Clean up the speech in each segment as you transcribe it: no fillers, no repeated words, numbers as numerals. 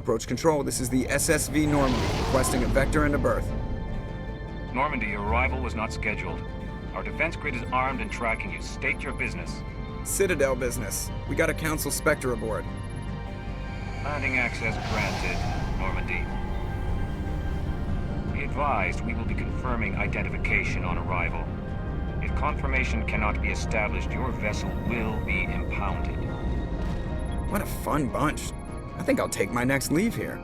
Approach control, this is the SSV Normandy, requesting a vector and a berth. Normandy, your arrival was not scheduled. Our defense grid is armed and tracking you. State your business. Citadel business. We got a Council Spectre aboard. Landing access granted, Normandy. Be advised, we will be confirming identification on arrival. If confirmation cannot be established, your vessel will be impounded. What a fun bunch. I think I'll take my next leave here.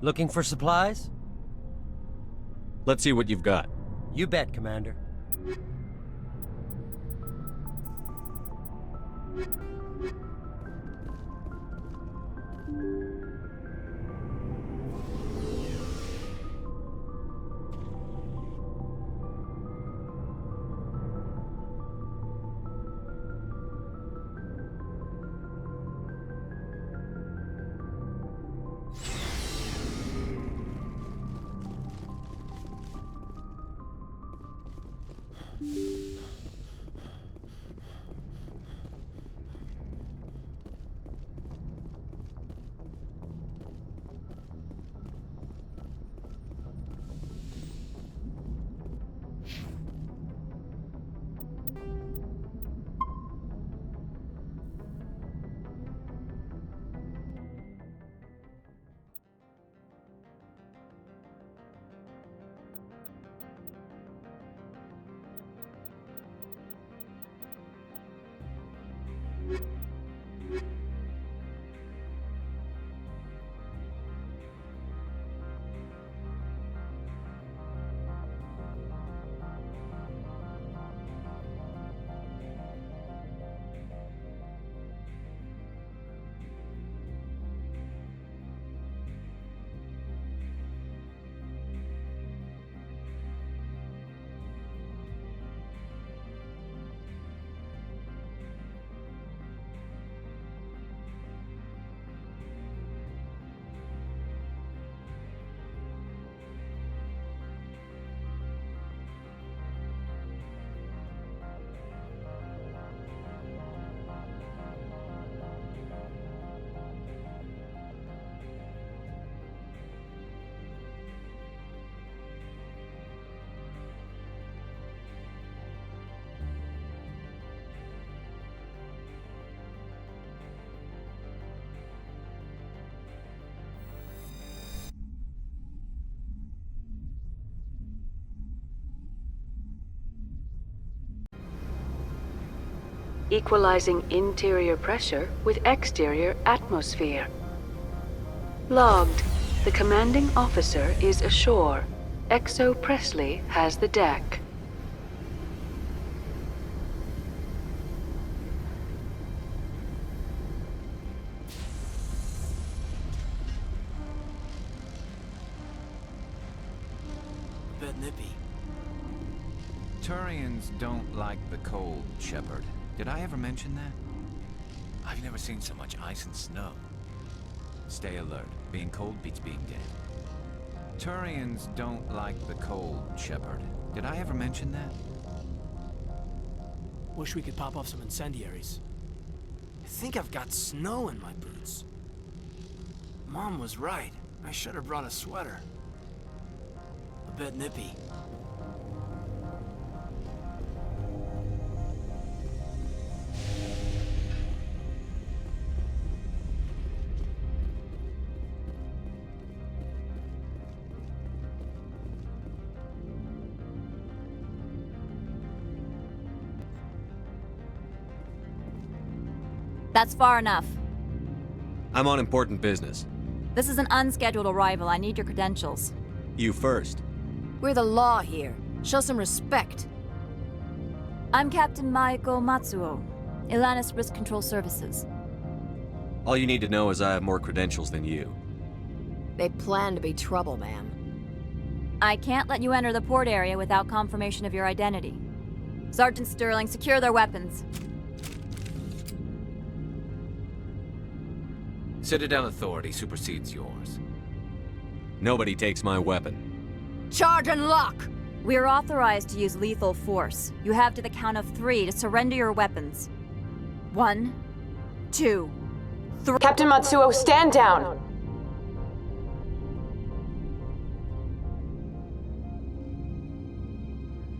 Looking for supplies? Let's see what you've got. You bet, Commander. Equalizing interior pressure with exterior atmosphere. Logged. The commanding officer is ashore. Exo Presley has the deck. Bit nippy. Turians don't like the cold, Shepard. Did I ever mention that? I've never seen so much ice and snow. Stay alert. Being cold beats being dead. Turians don't like the cold, Shepard. Did I ever mention that? Wish we could pop off some incendiaries. I think I've got snow in my boots. Mom was right. I should have brought a sweater. A bit nippy. That's far enough. I'm on important business. This is an unscheduled arrival. I need your credentials. You first. We're the law here. Show some respect. I'm Captain Maiko Matsuo, Ilanis Risk Control Services. All you need to know is I have more credentials than you. They plan to be trouble, ma'am. I can't let you enter the port area without confirmation of your identity. Sergeant Sterling, secure their weapons. Citadel authority supersedes yours. Nobody takes my weapon. Charge and lock! We're authorized to use lethal force. You have to the count of 3 to surrender your weapons. 1, 2, 3. Captain Matsuo, stand down!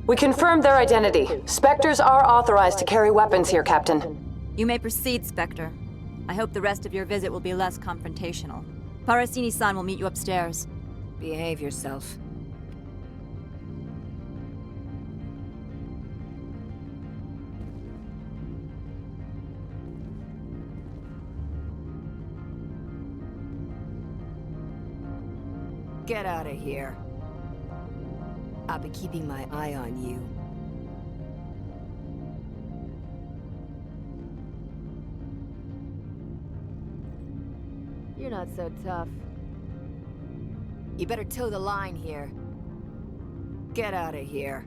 We confirmed their identity. Spectres are authorized to carry weapons here, Captain. You may proceed, Spectre. I hope the rest of your visit will be less confrontational. Parasini-san will meet you upstairs. Behave yourself. Get out of here. I'll be keeping my eye on you. You're not so tough. You better toe the line here. Get out of here.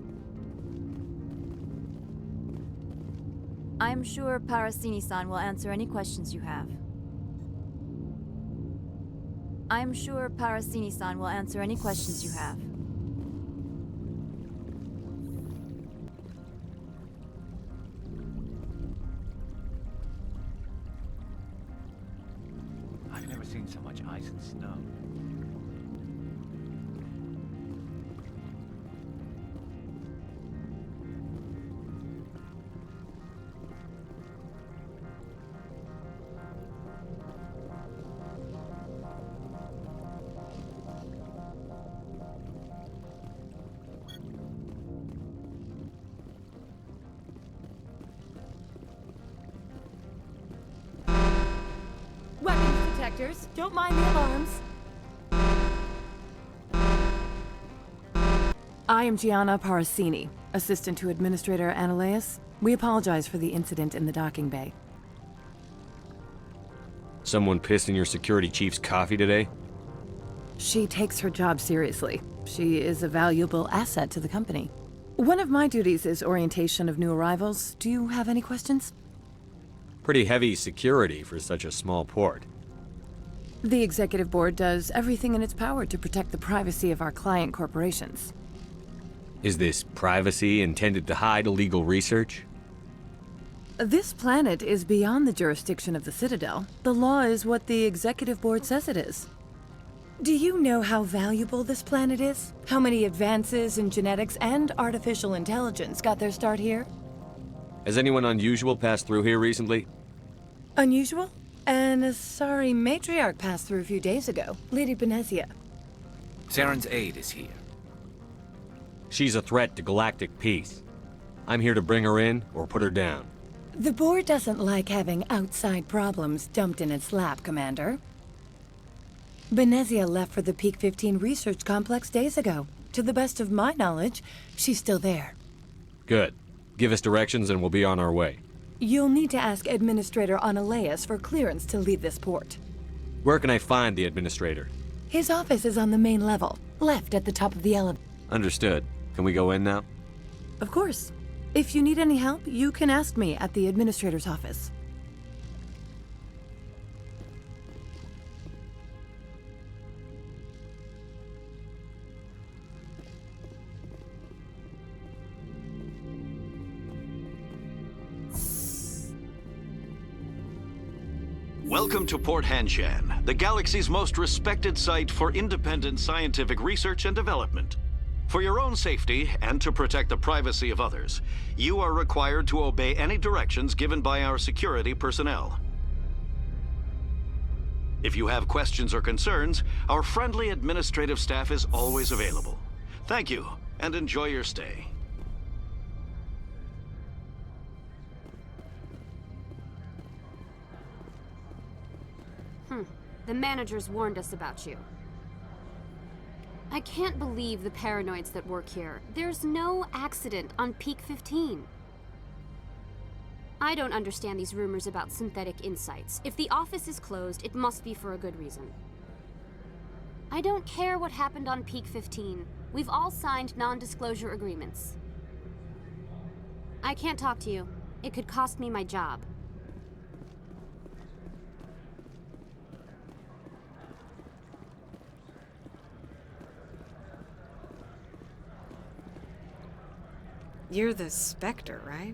I'm sure Parasini-san will answer any questions you have. I'm sure Parasini-san will answer any questions you have. I've never seen so much ice and snow. Weapons detectors, don't mind the alarms. I am Gianna Parasini, assistant to Administrator Analeas. We apologize for the incident in the docking bay. Someone pissed in your security chief's coffee today? She takes her job seriously. She is a valuable asset to the company. One of my duties is orientation of new arrivals. Do you have any questions? Pretty heavy security for such a small port. The Executive Board does everything in its power to protect the privacy of our client corporations. Is this privacy intended to hide illegal research? This planet is beyond the jurisdiction of the Citadel. The law is what the Executive Board says it is. Do you know how valuable this planet is? How many advances in genetics and artificial intelligence got their start here? Has anyone unusual passed through here recently? Unusual? An Asari matriarch passed through a few days ago, Lady Benezia. Saren's aide is here. She's a threat to galactic peace. I'm here to bring her in or put her down. The board doesn't like having outside problems dumped in its lap, Commander. Benezia left for the Peak 15 research complex days ago. To the best of my knowledge, she's still there. Good. Give us directions and we'll be on our way. You'll need to ask Administrator Analeas for clearance to leave this port. Where can I find the Administrator? His office is on the main level, left at the top of the elevator. Understood. Can we go in now? Of course. If you need any help, you can ask me at the Administrator's office. Welcome to Port Hanshan, the galaxy's most respected site for independent scientific research and development. For your own safety and to protect the privacy of others, you are required to obey any directions given by our security personnel. If you have questions or concerns, our friendly administrative staff is always available. Thank you, and enjoy your stay. The managers warned us about you. I can't believe the paranoids that work here. There's no accident on Peak 15. I don't understand these rumors about synthetic insights. If the office is closed, it must be for a good reason. I don't care what happened on Peak 15. We've all signed non-disclosure agreements. I can't talk to you. It could cost me my job. You're the Spectre, right?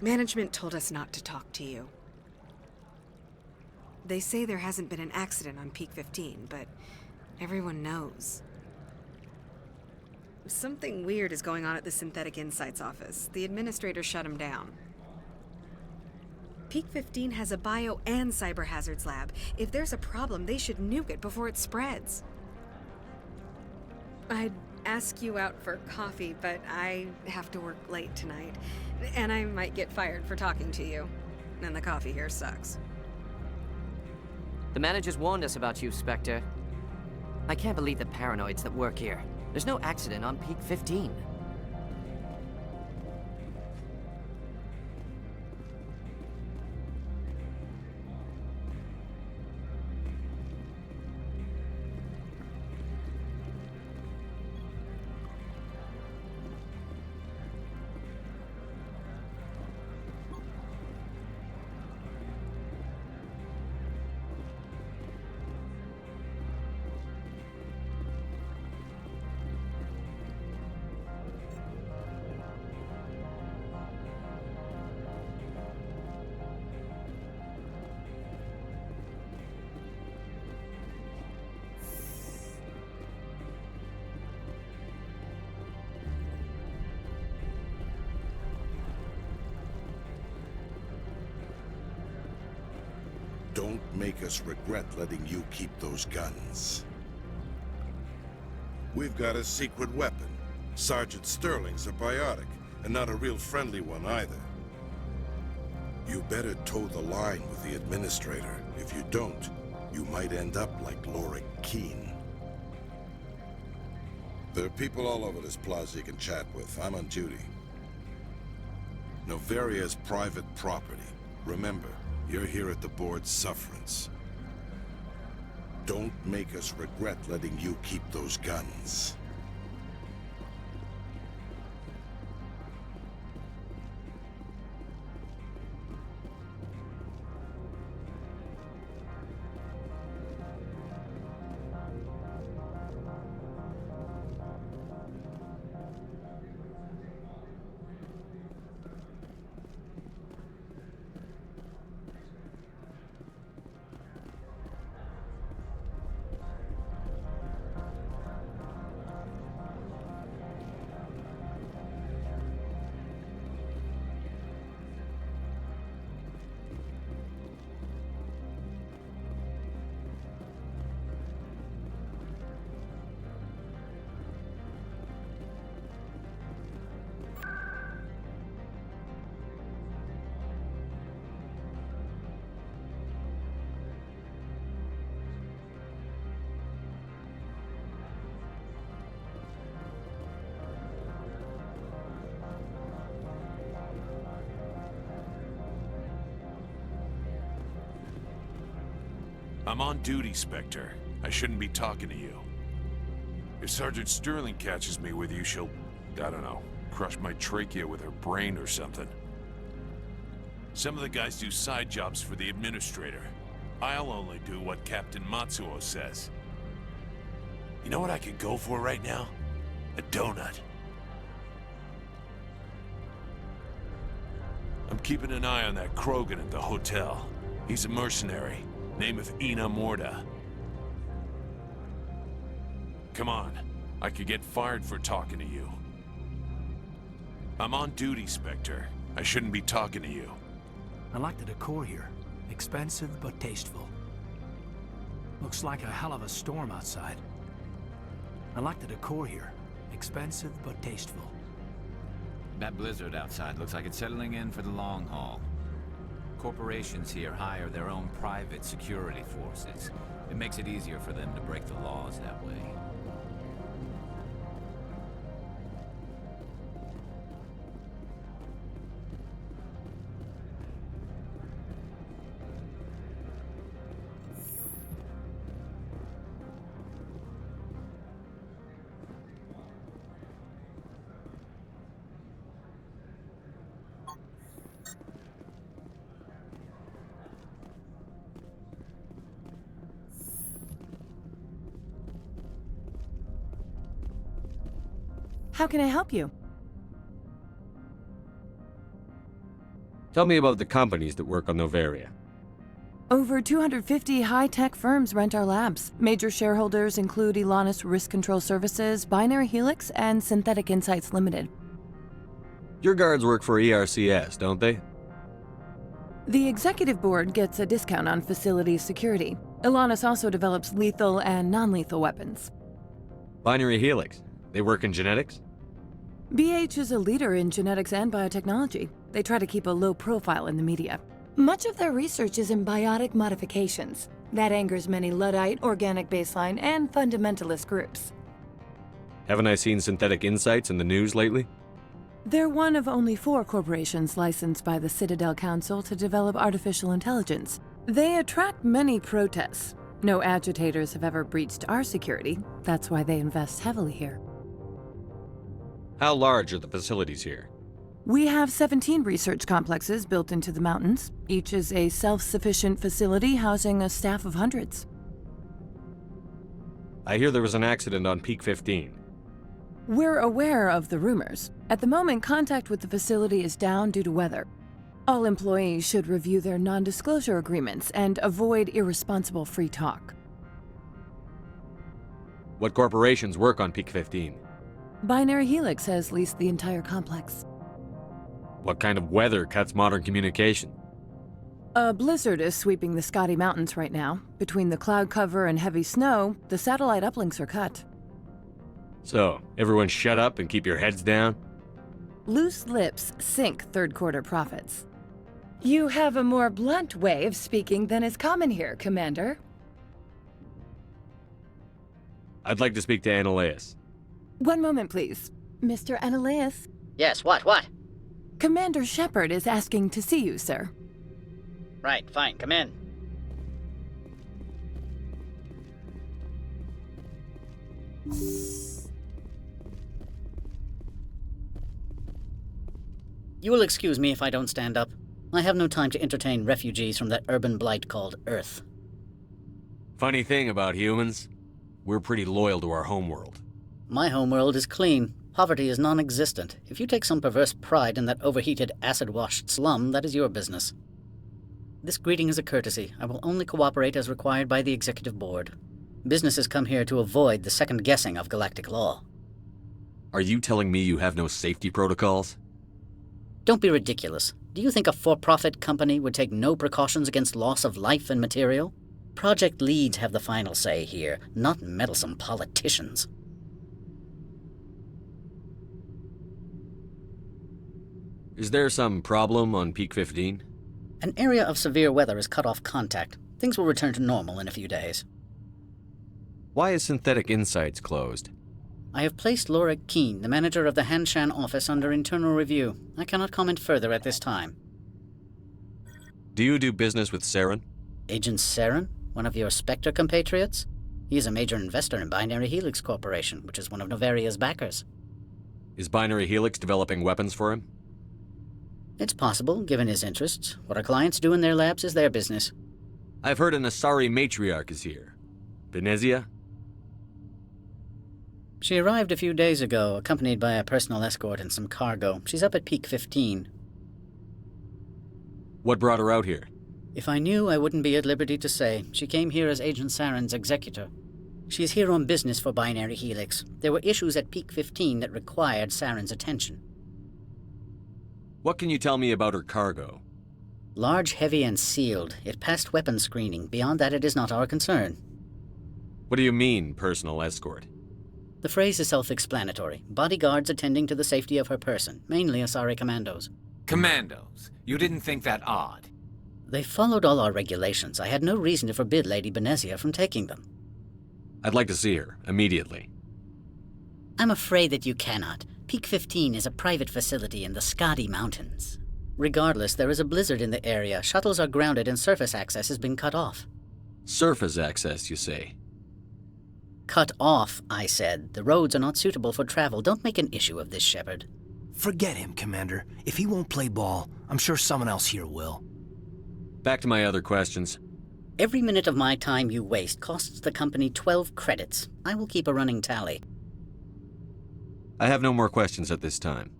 Management told us not to talk to you. They say there hasn't been an accident on Peak 15, but everyone knows. Something weird is going on at the Synthetic Insights office. The administrator shut him down. Peak 15 has a bio and cyber hazards lab. If there's a problem, they should nuke it before it spreads. I'd ask you out for coffee, but I have to work late tonight. And I might get fired for talking to you. And the coffee here sucks. The managers warned us about you, Spectre. I can't believe the paranoids that work here. There's no accident on Peak 15. Don't make us regret letting you keep those guns. We've got a secret weapon. Sergeant Sterling's a biotic, and not a real friendly one either. You better toe the line with the Administrator. If you don't, you might end up like Lorik Keen. There are people all over this plaza you can chat with. I'm on duty. Noveria's private property. Remember, you're here at the board's sufferance. Don't make us regret letting you keep those guns. I'm on duty, Spectre. I shouldn't be talking to you. If Sergeant Sterling catches me with you, she'll, I don't know, crush my trachea with her brain or something. Some of the guys do side jobs for the Administrator. I'll only do what Captain Matsuo says. You know what I could go for right now? A donut. I'm keeping an eye on that Krogan at the hotel. He's a mercenary. Name of Ina Morda. Come on. I could get fired for talking to you. I'm on duty, Spectre. I shouldn't be talking to you. I like the decor here. Expensive but tasteful. Looks like a hell of a storm outside. I like the decor here. Expensive but tasteful. That blizzard outside looks like it's settling in for the long haul. Corporations here hire their own private security forces. It makes it easier for them to break the laws that way. How can I help you? Tell me about the companies that work on Noveria. Over 250 high-tech firms rent our labs. Major shareholders include Elanus Risk Control Services, Binary Helix, and Synthetic Insights Limited. Your guards work for ERCS, don't they? The executive board gets a discount on facility security. Elanus also develops lethal and non-lethal weapons. Binary Helix. They work in genetics? BH is a leader in genetics and biotechnology. They try to keep a low profile in the media. Much of their research is in biotic modifications. That angers many Luddite, organic baseline, and fundamentalist groups. Haven't I seen Synthetic Insights in the news lately? They're one of only 4 corporations licensed by the Citadel Council to develop artificial intelligence. They attract many protests. No agitators have ever breached our security. That's why they invest heavily here. How large are the facilities here? We have 17 research complexes built into the mountains. Each is a self-sufficient facility housing a staff of hundreds. I hear there was an accident on Peak 15. We're aware of the rumors. At the moment, contact with the facility is down due to weather. All employees should review their non-disclosure agreements and avoid irresponsible free talk. What corporations work on Peak 15? Binary Helix has leased the entire complex. What kind of weather cuts modern communication? A blizzard is sweeping the Scotty Mountains right now. Between the cloud cover and heavy snow, the satellite uplinks are cut. So, everyone shut up and keep your heads down? Loose lips sink third-quarter profits. You have a more blunt way of speaking than is common here, Commander. I'd like to speak to Annaleus. One moment, please. Mr. Annaleus? Yes, what? Commander Shepard is asking to see you, sir. Right, fine, come in. You will excuse me if I don't stand up. I have no time to entertain refugees from that urban blight called Earth. Funny thing about humans, we're pretty loyal to our homeworld. My homeworld is clean. Poverty is non-existent. If you take some perverse pride in that overheated, acid-washed slum, that is your business. This greeting is a courtesy. I will only cooperate as required by the Executive Board. Businesses come here to avoid the second-guessing of galactic law. Are you telling me you have no safety protocols? Don't be ridiculous. Do you think a for-profit company would take no precautions against loss of life and material? Project leads have the final say here, not meddlesome politicians. Is there some problem on Peak 15? An area of severe weather has cut off contact. Things will return to normal in a few days. Why is Synthetic Insights closed? I have placed Lorik Keen, the manager of the Hanshan office, under internal review. I cannot comment further at this time. Do you do business with Saren? Agent Saren? One of your Spectre compatriots? He is a major investor in Binary Helix Corporation, which is one of Noveria's backers. Is Binary Helix developing weapons for him? It's possible, given his interests. What our clients do in their labs is their business. I've heard an Asari matriarch is here. Venezia? She arrived a few days ago, accompanied by a personal escort and some cargo. She's up at Peak 15. What brought her out here? If I knew, I wouldn't be at liberty to say. She came here as Agent Saren's executor. She's here on business for Binary Helix. There were issues at Peak 15 that required Saren's attention. What can you tell me about her cargo? Large, heavy, and sealed. It passed weapons screening. Beyond that, it is not our concern. What do you mean, personal escort? The phrase is self-explanatory. Bodyguards attending to the safety of her person, mainly Asari commandos. Commandos? You didn't think that odd? They followed all our regulations. I had no reason to forbid Lady Benezia from taking them. I'd like to see her, immediately. I'm afraid that you cannot. Peak 15 is a private facility in the Skadi Mountains. Regardless, there is a blizzard in the area. Shuttles are grounded and surface access has been cut off. Surface access, you say? Cut off, I said. The roads are not suitable for travel. Don't make an issue of this, Shepard. Forget him, Commander. If he won't play ball, I'm sure someone else here will. Back to my other questions. Every minute of my time you waste costs the company 12 credits. I will keep a running tally. I have no more questions at this time.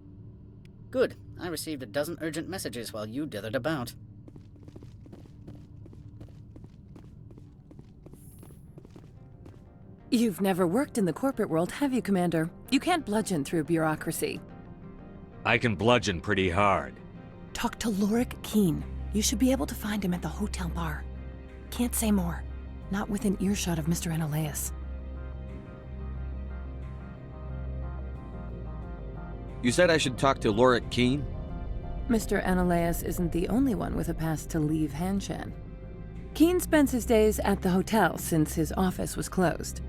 Good. I received a dozen urgent messages while you dithered about. You've never worked in the corporate world, have you, Commander? You can't bludgeon through bureaucracy. I can bludgeon pretty hard. Talk to Lorik Keen. You should be able to find him at the hotel bar. Can't say more. Not within earshot of Mr. Analaeus. You said I should talk to Lorik Keen? Mr. Analaeus isn't the only one with a pass to leave Hanshan. Keen spends his days at the hotel since his office was closed.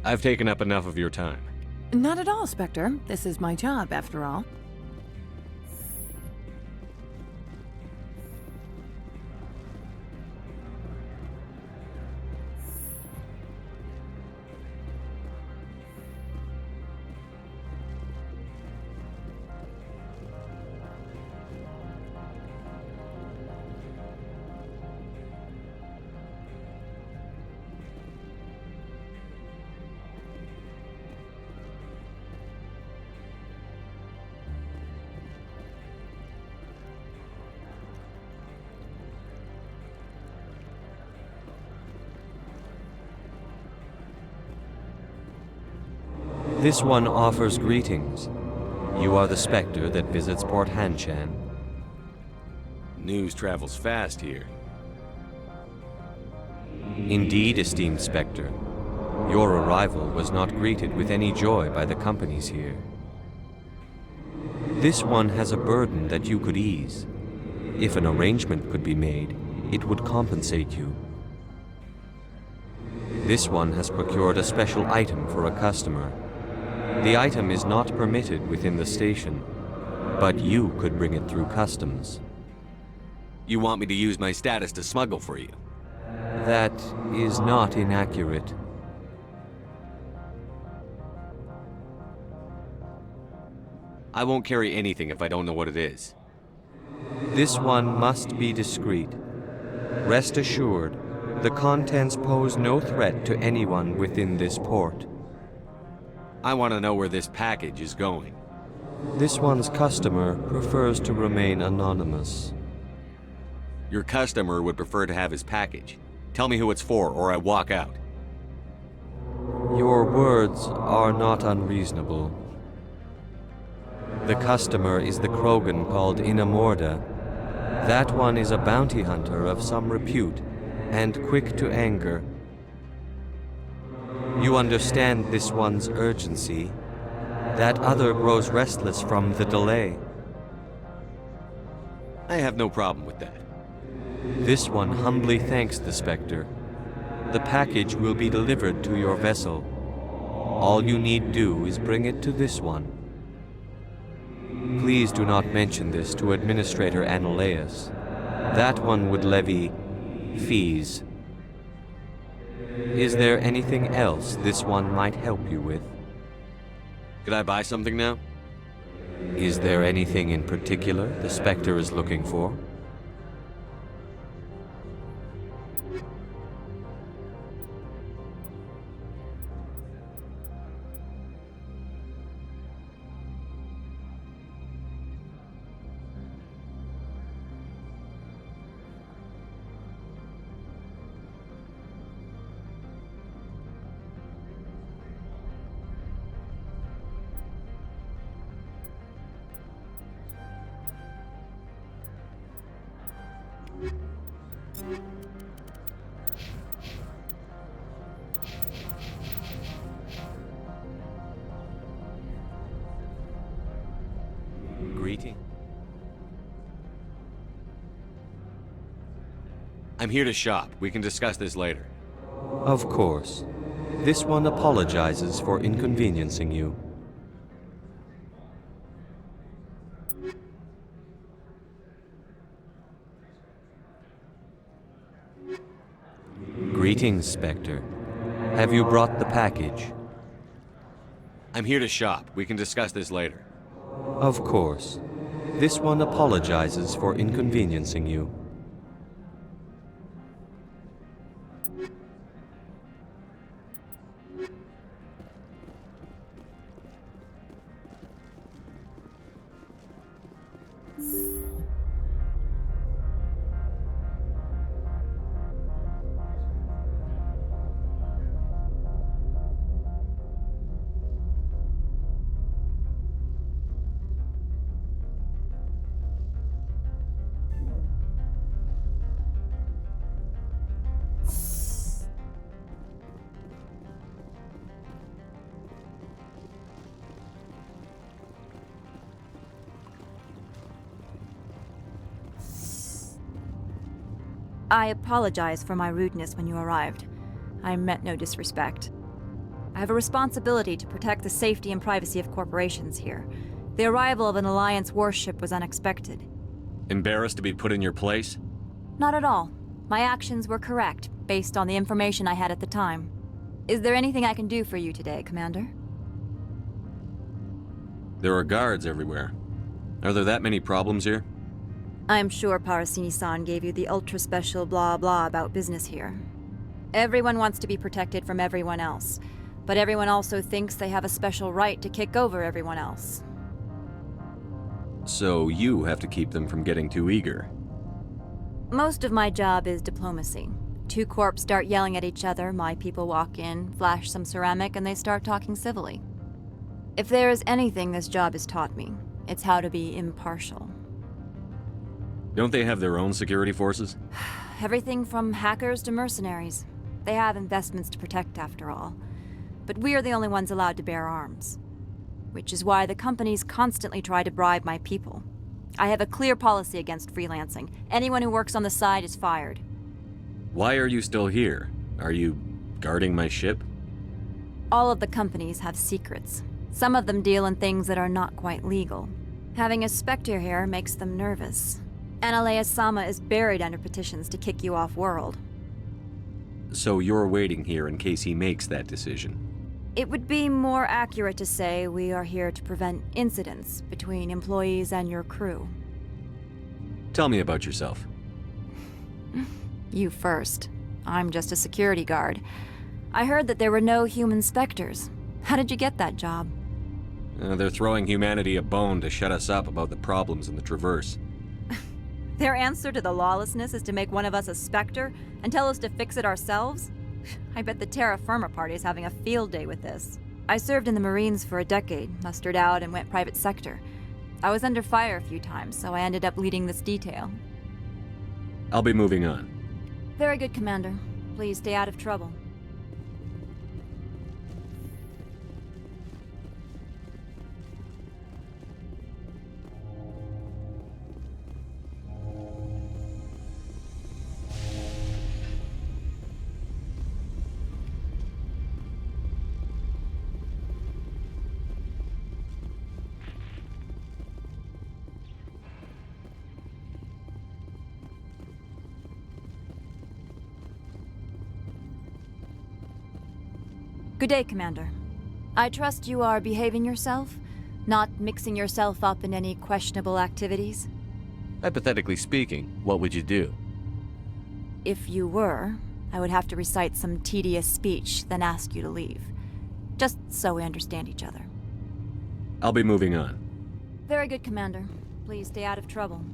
I've taken up enough of your time. Not at all, Spectre. This is my job, after all. This one offers greetings. You are the Spectre that visits Port Hanshan. News travels fast here. Indeed, esteemed Spectre. Your arrival was not greeted with any joy by the companies here. This one has a burden that you could ease. If an arrangement could be made, it would compensate you. This one has procured a special item for a customer. The item is not permitted within the station, but you could bring it through customs. You want me to use my status to smuggle for you? That is not inaccurate. I won't carry anything if I don't know what it is. This one must be discreet. Rest assured, the contents pose no threat to anyone within this port. I want to know where this package is going. This one's customer prefers to remain anonymous. Your customer would prefer to have his package. Tell me who it's for, or I walk out. Your words are not unreasonable. The customer is the Krogan called Inamorda. That one is a bounty hunter of some repute, and quick to anger. You understand this one's urgency. That other grows restless from the delay. I have no problem with that. This one humbly thanks the Spectre. The package will be delivered to your vessel. All you need do is bring it to this one. Please do not mention this to Administrator Analaeus. That one would levy fees. Is there anything else this one might help you with? Could I buy something now? Is there anything in particular the Spectre is looking for? Greeting. I'm here to shop. We can discuss this later. Of course. This one apologizes for inconveniencing you. Greetings, Spectre. Have you brought the package? I'm here to shop. We can discuss this later. Of course. This one apologizes for inconveniencing you. I apologize for my rudeness when you arrived. I meant no disrespect. I have a responsibility to protect the safety and privacy of corporations here. The arrival of an Alliance warship was unexpected. Embarrassed to be put in your place? Not at all. My actions were correct, based on the information I had at the time. Is there anything I can do for you today, Commander? There are guards everywhere. Are there that many problems here? I'm sure Parasini-san gave you the ultra-special blah-blah about business here. Everyone wants to be protected from everyone else, but everyone also thinks they have a special right to kick over everyone else. So you have to keep them from getting too eager. Most of my job is diplomacy. Two corps start yelling at each other, my people walk in, flash some ceramic, and they start talking civilly. If there is anything this job has taught me, it's how to be impartial. Don't they have their own security forces? Everything from hackers to mercenaries. They have investments to protect, after all. But we are the only ones allowed to bear arms. Which is why the companies constantly try to bribe my people. I have a clear policy against freelancing. Anyone who works on the side is fired. Why are you still here? Are you guarding my ship? All of the companies have secrets. Some of them deal in things that are not quite legal. Having a Spectre here makes them nervous. Analea-sama is buried under petitions to kick you off-world. So you're waiting here in case he makes that decision? It would be more accurate to say we are here to prevent incidents between employees and your crew. Tell me about yourself. You first. I'm just a security guard. I heard that there were no human Spectres. How did you get that job? They're throwing humanity a bone to shut us up about the problems in the Traverse. Their answer to the lawlessness is to make one of us a Spectre and tell us to fix it ourselves? I bet the Terra Firma party is having a field day with this. I served in the Marines for a decade, mustered out, and went private sector. I was under fire a few times, so I ended up leading this detail. I'll be moving on. Very good, Commander. Please stay out of trouble. Good day, Commander. I trust you are behaving yourself, not mixing yourself up in any questionable activities? Hypothetically speaking, what would you do? If you were, I would have to recite some tedious speech, then ask you to leave. Just so we understand each other. I'll be moving on. Very good, Commander. Please stay out of trouble.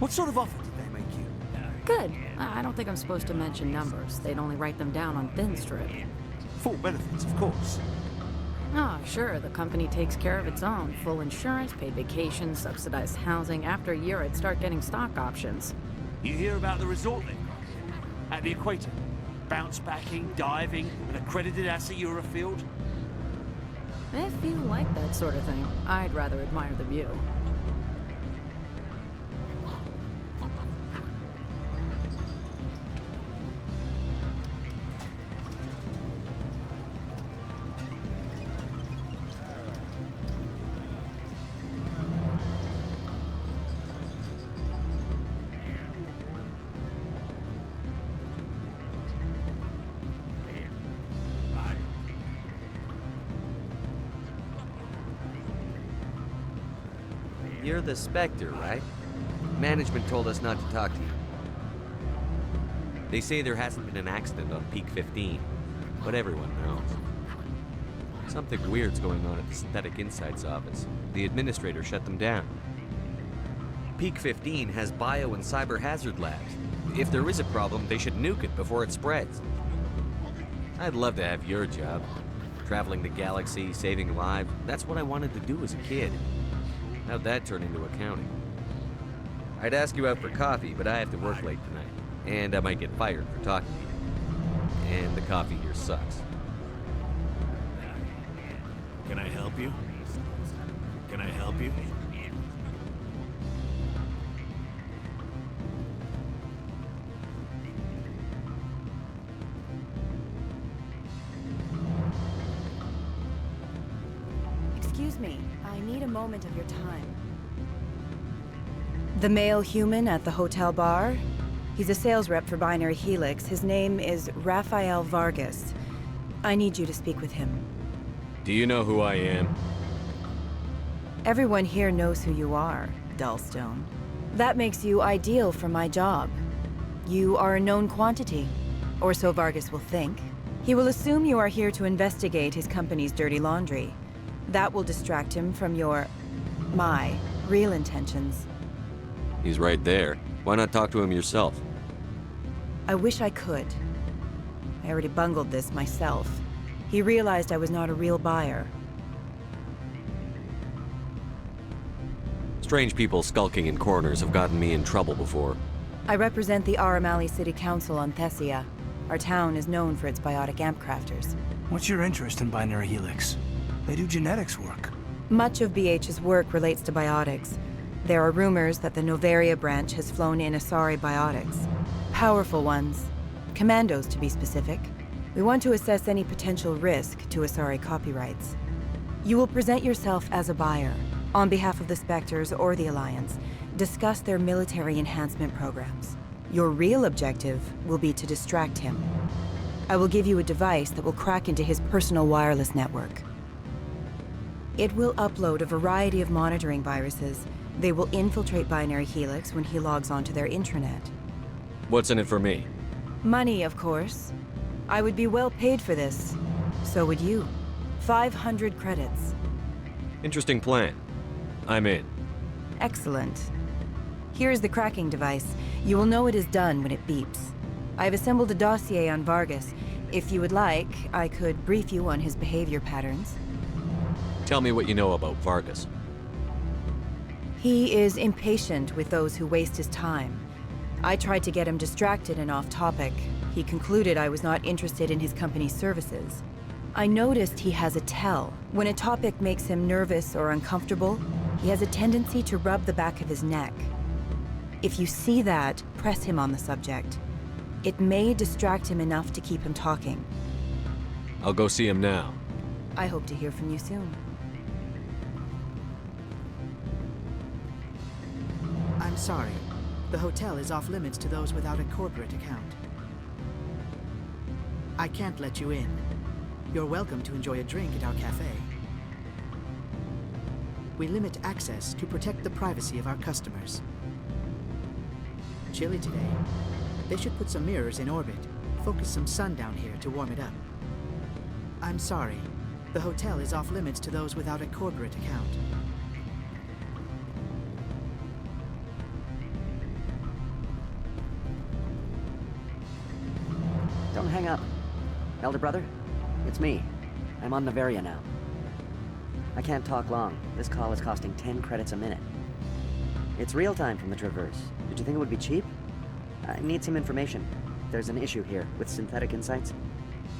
What sort of offer did they make you? Good. I don't think I'm supposed to mention numbers. They'd only write them down on thin strip. Full benefits, of course. Oh, sure. The company takes care of its own. Full insurance, paid vacation, subsidized housing. After a year, I'd start getting stock options. You hear about the resort then? At the equator? Bounce backing, diving, an accredited asset Eurofield? If you like that sort of thing, I'd rather admire the view. You're the Spectre, right? Management told us not to talk to you. They say there hasn't been an accident on Peak 15, but everyone knows. Something weird's going on at the Synthetic Insights office. The administrator shut them down. Peak 15 has bio and cyber hazard labs. If there is a problem, they should nuke it before it spreads. I'd love to have your job. Traveling the galaxy, saving lives. That's what I wanted to do as a kid. How'd that turn into accounting? I'd ask you out for coffee, but I have to work late tonight. And I might get fired for talking to you. And the coffee here sucks. Can I help you? Can I help you? Excuse me, I need a moment of your time. The male human at the hotel bar? He's a sales rep for Binary Helix. His name is Rafael Vargas. I need you to speak with him. Do you know who I am? Everyone here knows who you are, Dullstone. That makes you ideal for my job. You are a known quantity, or so Vargas will think. He will assume you are here to investigate his company's dirty laundry. That will distract him from my real intentions. He's right there. Why not talk to him yourself? I wish I could. I already bungled this myself. He realized I was not a real buyer. Strange people skulking in corners have gotten me in trouble before. I represent the Aramali City Council on Thessia. Our town is known for its biotic amp crafters. What's your interest in Binary Helix? They do genetics work. Much of BH's work relates to biotics. There are rumors that the Noveria branch has flown in Asari biotics. Powerful ones. Commandos, to be specific. We want to assess any potential risk to Asari copyrights. You will present yourself as a buyer, on behalf of the Spectres or the Alliance. Discuss their military enhancement programs. Your real objective will be to distract him. I will give you a device that will crack into his personal wireless network. It will upload a variety of monitoring viruses. They will infiltrate Binary Helix when he logs onto their intranet. What's in it for me? Money, of course. I would be well paid for this. So would you. 500 credits. Interesting plan. I'm in. Excellent. Here is the cracking device. You will know it is done when it beeps. I have assembled a dossier on Vargas. If you would like, I could brief you on his behavior patterns. Tell me what you know about Vargas. He is impatient with those who waste his time. I tried to get him distracted and off topic. He concluded I was not interested in his company's services. I noticed he has a tell. When a topic makes him nervous or uncomfortable, he has a tendency to rub the back of his neck. If you see that, press him on the subject. It may distract him enough to keep him talking. I'll go see him now. I hope to hear from you soon. I'm sorry. The hotel is off limits to those without a corporate account. I can't let you in. You're welcome to enjoy a drink at our cafe. We limit access to protect the privacy of our customers. Chilly today. They should put some mirrors in orbit. Focus some sun down here to warm it up. I'm sorry. The hotel is off limits to those without a corporate account. hang up. Elder brother, it's me. I'm on Noveria now. I can't talk long. This call is costing 10 credits a minute. It's real time from the Traverse. Did you think it would be cheap? I need some information. There's an issue here with synthetic insights.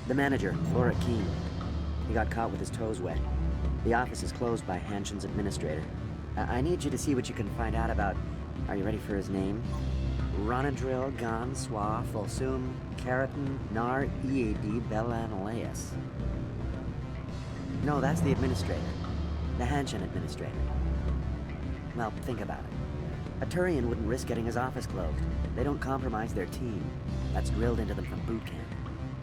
The manager, Lorik, he got caught with his toes wet. The office is closed by Hanshan's administrator. I need you to see what you can find out about... Are you ready for his name? Ronadril Gan Swa Folsum Keratin Nar Ead Belanaleus. No, that's the administrator. The Hanshan administrator. Well, think about it. A Turian wouldn't risk getting his office closed. They don't compromise their team. That's drilled into them from boot camp.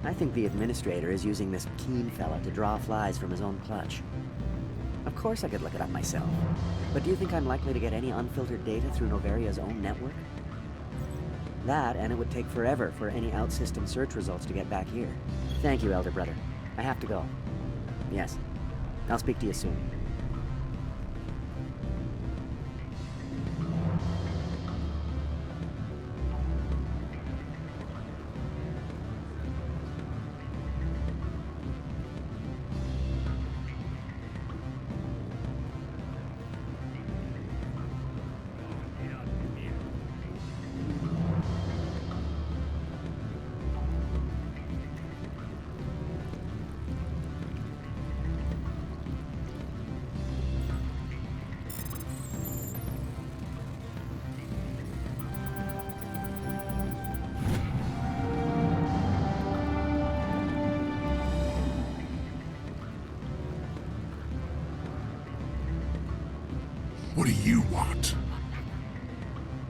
I think the administrator is using this keen fella to draw flies from his own clutch. Of course I could look it up myself. But do you think I'm likely to get any unfiltered data through Noveria's own network? That, and it would take forever for any out-system search results to get back here. Thank you, Elder Brother. I have to go. Yes. I'll speak to you soon. What do you want?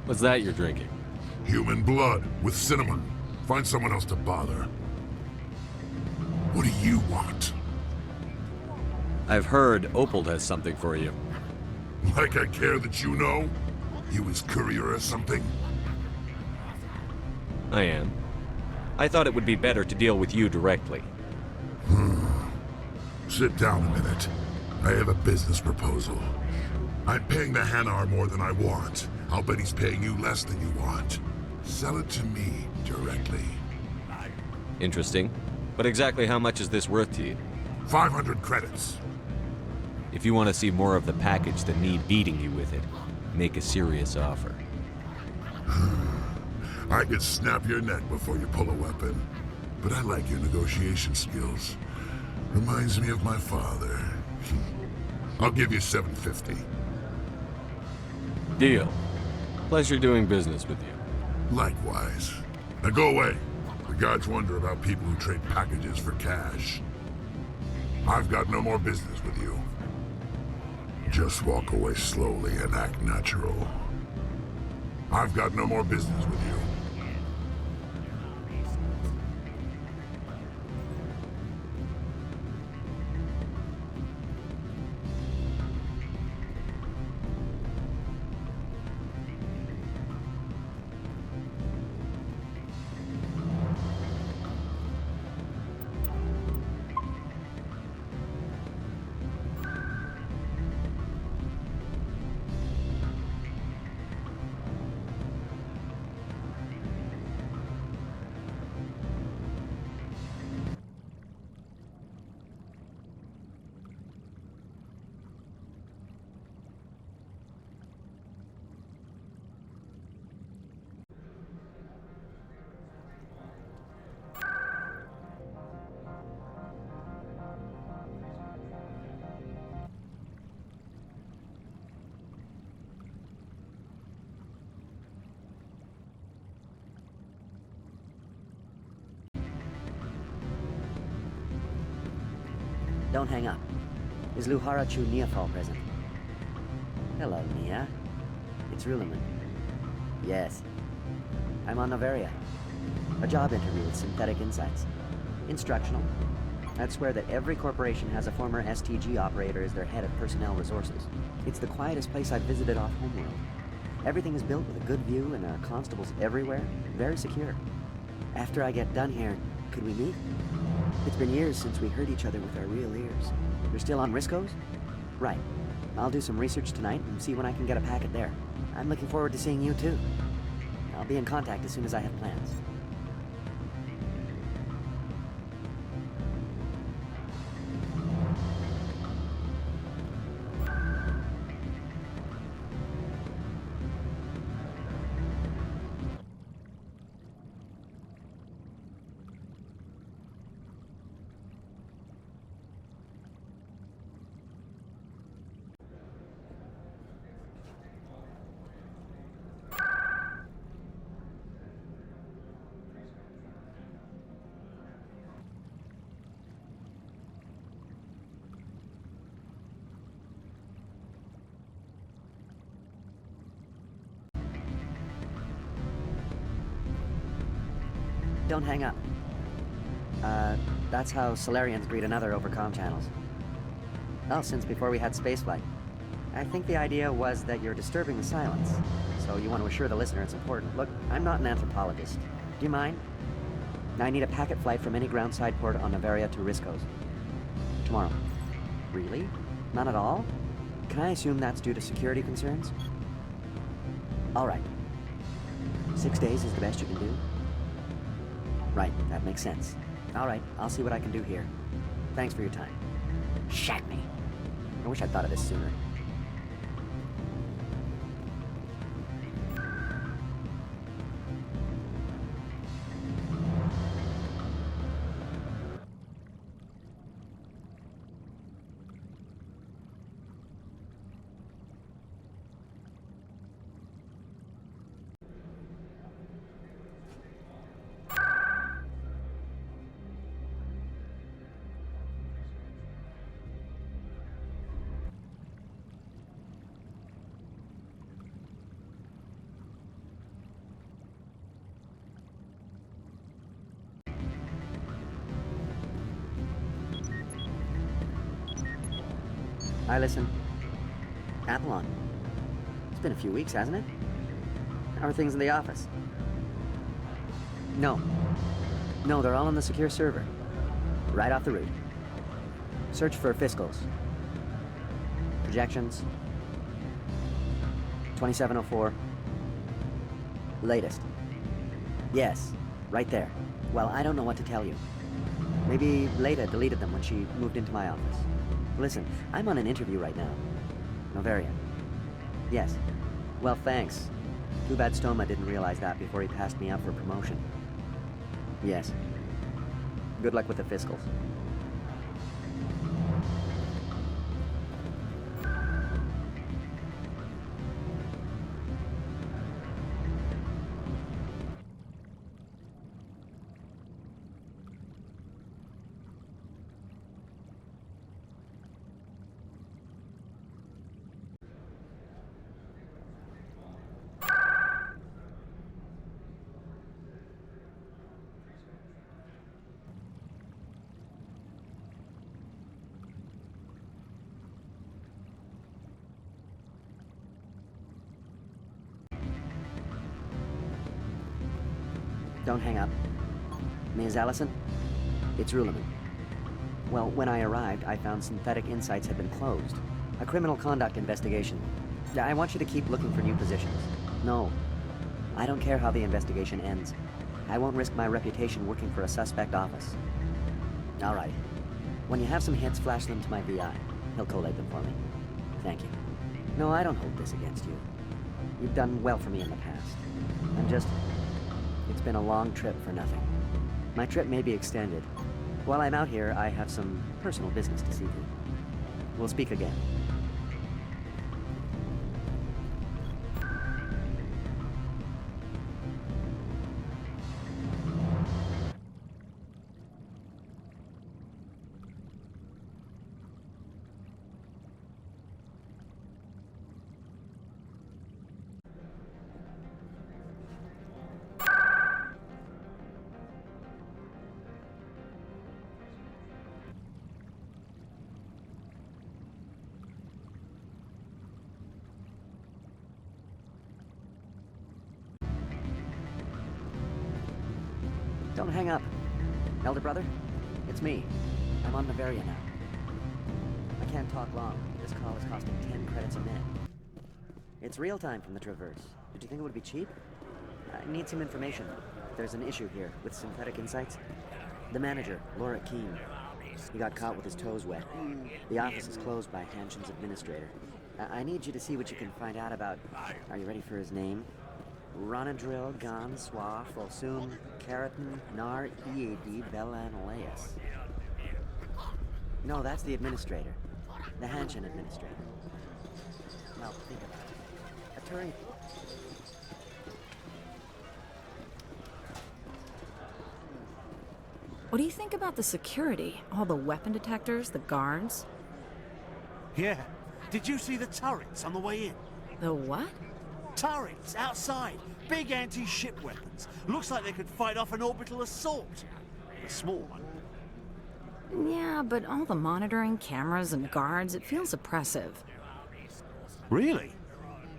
What's that you're drinking? Human blood with cinnamon. Find someone else to bother. What do you want? I've heard Opal has something for you. Like I care that you know? You his courier or something? I am. I thought it would be better to deal with you directly. Sit down a minute. I have a business proposal. I'm paying the Hanar more than I want. I'll bet he's paying you less than you want. Sell it to me directly. Interesting. But exactly how much is this worth to you? 500 credits. If you want to see more of the package than me beating you with it, make a serious offer. I could snap your neck before you pull a weapon. But I like your negotiation skills. Reminds me of my father. I'll give you 750. Deal. Pleasure doing business with you. Likewise. Now go away. The gods wonder about people who trade packages for cash. I've got no more business with you. Just walk away slowly and act natural. I've got no more business with you. Don't hang up. Is Luhara Chu Niafal present? Hello, Nia. It's Rulaman. Yes. I'm on Noveria. A job interview with Synthetic Insights. Instructional. I'd swear that every corporation has a former STG operator as their head of personnel resources. It's the quietest place I've visited off Homeworld. Everything is built with a good view and there are constables everywhere. Very secure. After I get done here, could we meet? It's been years since we heard each other with our real ears. You're still on Risco's? Right. I'll do some research tonight and see when I can get a packet there. I'm looking forward to seeing you too. I'll be in contact as soon as I have plans. Don't hang up. That's how Salarians greet another over comm channels. Well, since before we had spaceflight. I think the idea was that you're disturbing the silence, so you want to assure the listener it's important. Look, I'm not an anthropologist. Do you mind? I need a packet flight from any groundside port on Noveria to Risco's. Tomorrow. Really? None at all? Can I assume that's due to security concerns? All right. 6 days is the best you can do? Right, that makes sense. All right, I'll see what I can do here. Thanks for your time. Shat me. I wish I'd thought of this sooner. Hi, listen. Apollon. It's been a few weeks, hasn't it? How are things in the office? No. No, they're all on the secure server. Right off the route. Search for fiscals. Projections. 2704. Latest. Yes, right there. Well, I don't know what to tell you. Maybe Leda deleted them when she moved into my office. Listen, I'm on an interview right now. Noveria. Yes. Well, thanks. Too bad Stoma didn't realize that before he passed me up for promotion. Yes. Good luck with the fiscals. Don't hang up. Ms. Allison? It's Ruleman. Well, when I arrived, I found Synthetic Insights had been closed. A criminal conduct investigation. I want you to keep looking for new positions. No. I don't care how the investigation ends. I won't risk my reputation working for a suspect office. All right. When you have some hits, flash them to my VI. He'll collate them for me. Thank you. No, I don't hold this against you. You've done well for me in the past. I'm just... It's been a long trip for nothing. My trip may be extended. While I'm out here, I have some personal business to see to. We'll speak again. Don't hang up. Elder brother, it's me. I'm on Noveria now. I can't talk long. This call is costing 10 credits a minute. It's real time from the Traverse. Did you think it would be cheap? I need some information. There's an issue here with Synthetic Insights. The manager, Lorik, he got caught with his toes wet. The office is closed by Hanshan's administrator. I need you to see what you can find out about... Are you ready for his name? Ronadril, Gan, Swa, Folsum, Keratin, Nar, Ead, Bella, and Elias. No, that's the administrator. The Hanshan administrator. Now, think about it. Attorney... What do you think about the security? All the weapon detectors, the guards? Yeah. Did you see the turrets on the way in? The what? Turrets outside. Big anti-ship weapons. Looks like they could fight off an orbital assault. A small one. Yeah, but all the monitoring, cameras, and guards, it feels oppressive. Really?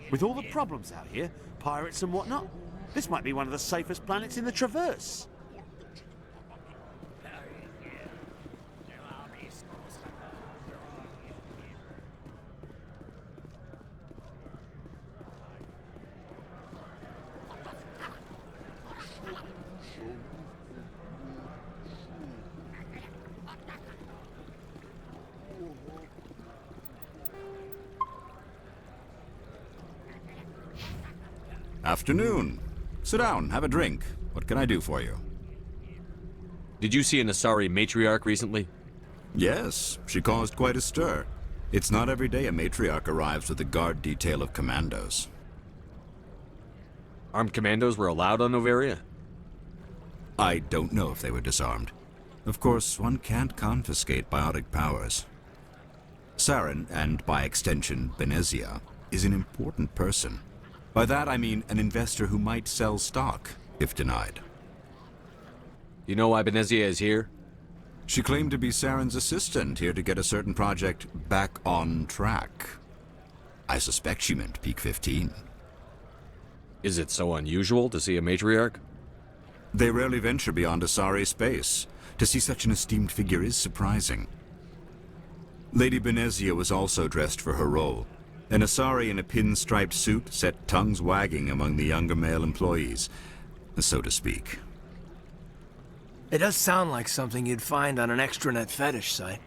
With all the problems out here, pirates and whatnot, this might be one of the safest planets in the Traverse. Afternoon. Sit down, have a drink. What can I do for you? Did you see an Asari matriarch recently? Yes, she caused quite a stir. It's not every day a matriarch arrives with a guard detail of commandos. Armed commandos were allowed on Noveria? I don't know if they were disarmed. Of course, one can't confiscate biotic powers. Saren, and by extension, Benezia, is an important person. By that I mean an investor who might sell stock, if denied. You know why Benezia is here? She claimed to be Saren's assistant, here to get a certain project back on track. I suspect she meant Peak 15. Is it so unusual to see a matriarch? They rarely venture beyond Asari space. To see such an esteemed figure is surprising. Lady Benezia was also dressed for her role. An Asari in a pinstriped suit set tongues wagging among the younger male employees, so to speak. It does sound like something you'd find on an extranet fetish site.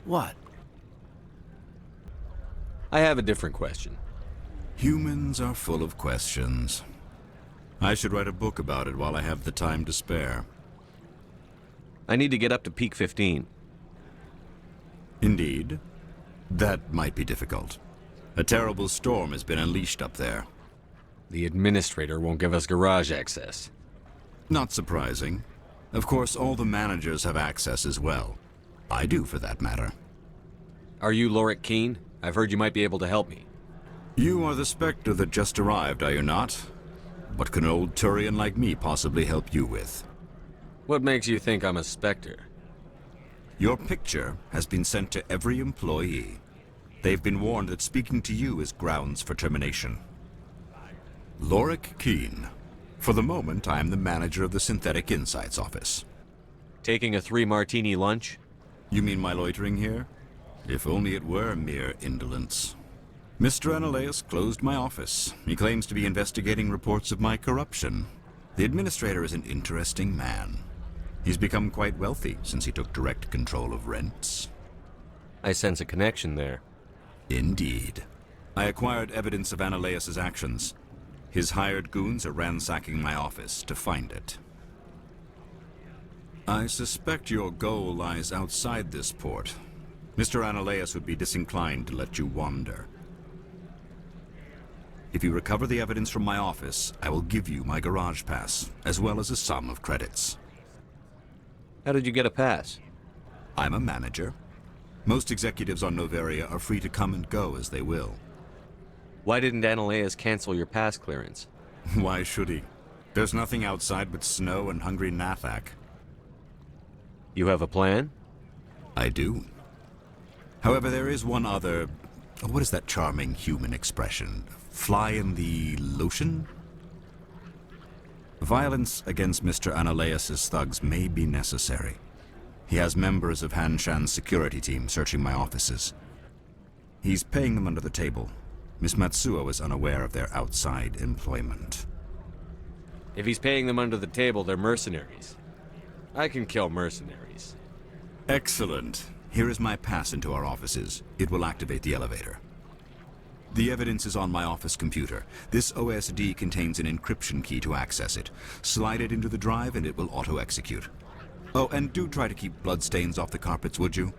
What? I have a different question. Humans are full of questions. I should write a book about it while I have the time to spare. I need to get up to Peak 15. Indeed. That might be difficult. A terrible storm has been unleashed up there. The administrator won't give us garage access. Not surprising. Of course, all the managers have access as well. I do, for that matter. Are you Lorik Keen? I've heard you might be able to help me. You are the Spectre that just arrived, are you not? What can an old Turian like me possibly help you with? What makes you think I'm a Spectre? Your picture has been sent to every employee. They've been warned that speaking to you is grounds for termination. Lorik Keen. For the moment, I am the manager of the Synthetic Insights office. Taking a 3-martini lunch? You mean my loitering here? If only it were mere indolence. Mr. Analeus closed my office. He claims to be investigating reports of my corruption. The administrator is an interesting man. He's become quite wealthy since he took direct control of rents. I sense a connection there. Indeed. I acquired evidence of Analeus's actions. His hired goons are ransacking my office to find it. I suspect your goal lies outside this port. Mr. Analeus would be disinclined to let you wander. If you recover the evidence from my office, I will give you my garage pass, as well as a sum of credits. How did you get a pass? I'm a manager. Most executives on Noveria are free to come and go as they will. Why didn't Analeus cancel your pass clearance? Why should he? There's nothing outside but snow and hungry Nathak. You have a plan? I do. However, there is one other... what is that charming human expression? Fly in the lotion? Violence against Mr. Analeus's thugs may be necessary. He has members of Hanshan's security team searching my offices. He's paying them under the table. Miss Matsuo is unaware of their outside employment. If he's paying them under the table, they're mercenaries. I can kill mercenaries. Excellent. Here is my pass into our offices. It will activate the elevator. The evidence is on my office computer. This OSD contains an encryption key to access it. Slide it into the drive and it will auto-execute. Oh, and do try to keep bloodstains off the carpets, would you?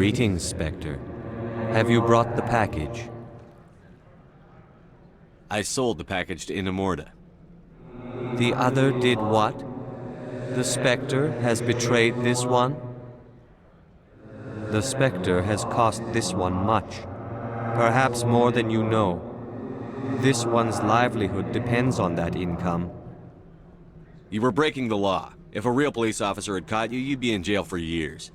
Greetings, Spectre. Have you brought the package? I sold the package to Inamorda. The other did what? The Spectre has betrayed this one? The Spectre has cost this one much. Perhaps more than you know. This one's livelihood depends on that income. You were breaking the law. If a real police officer had caught you, you'd be in jail for years.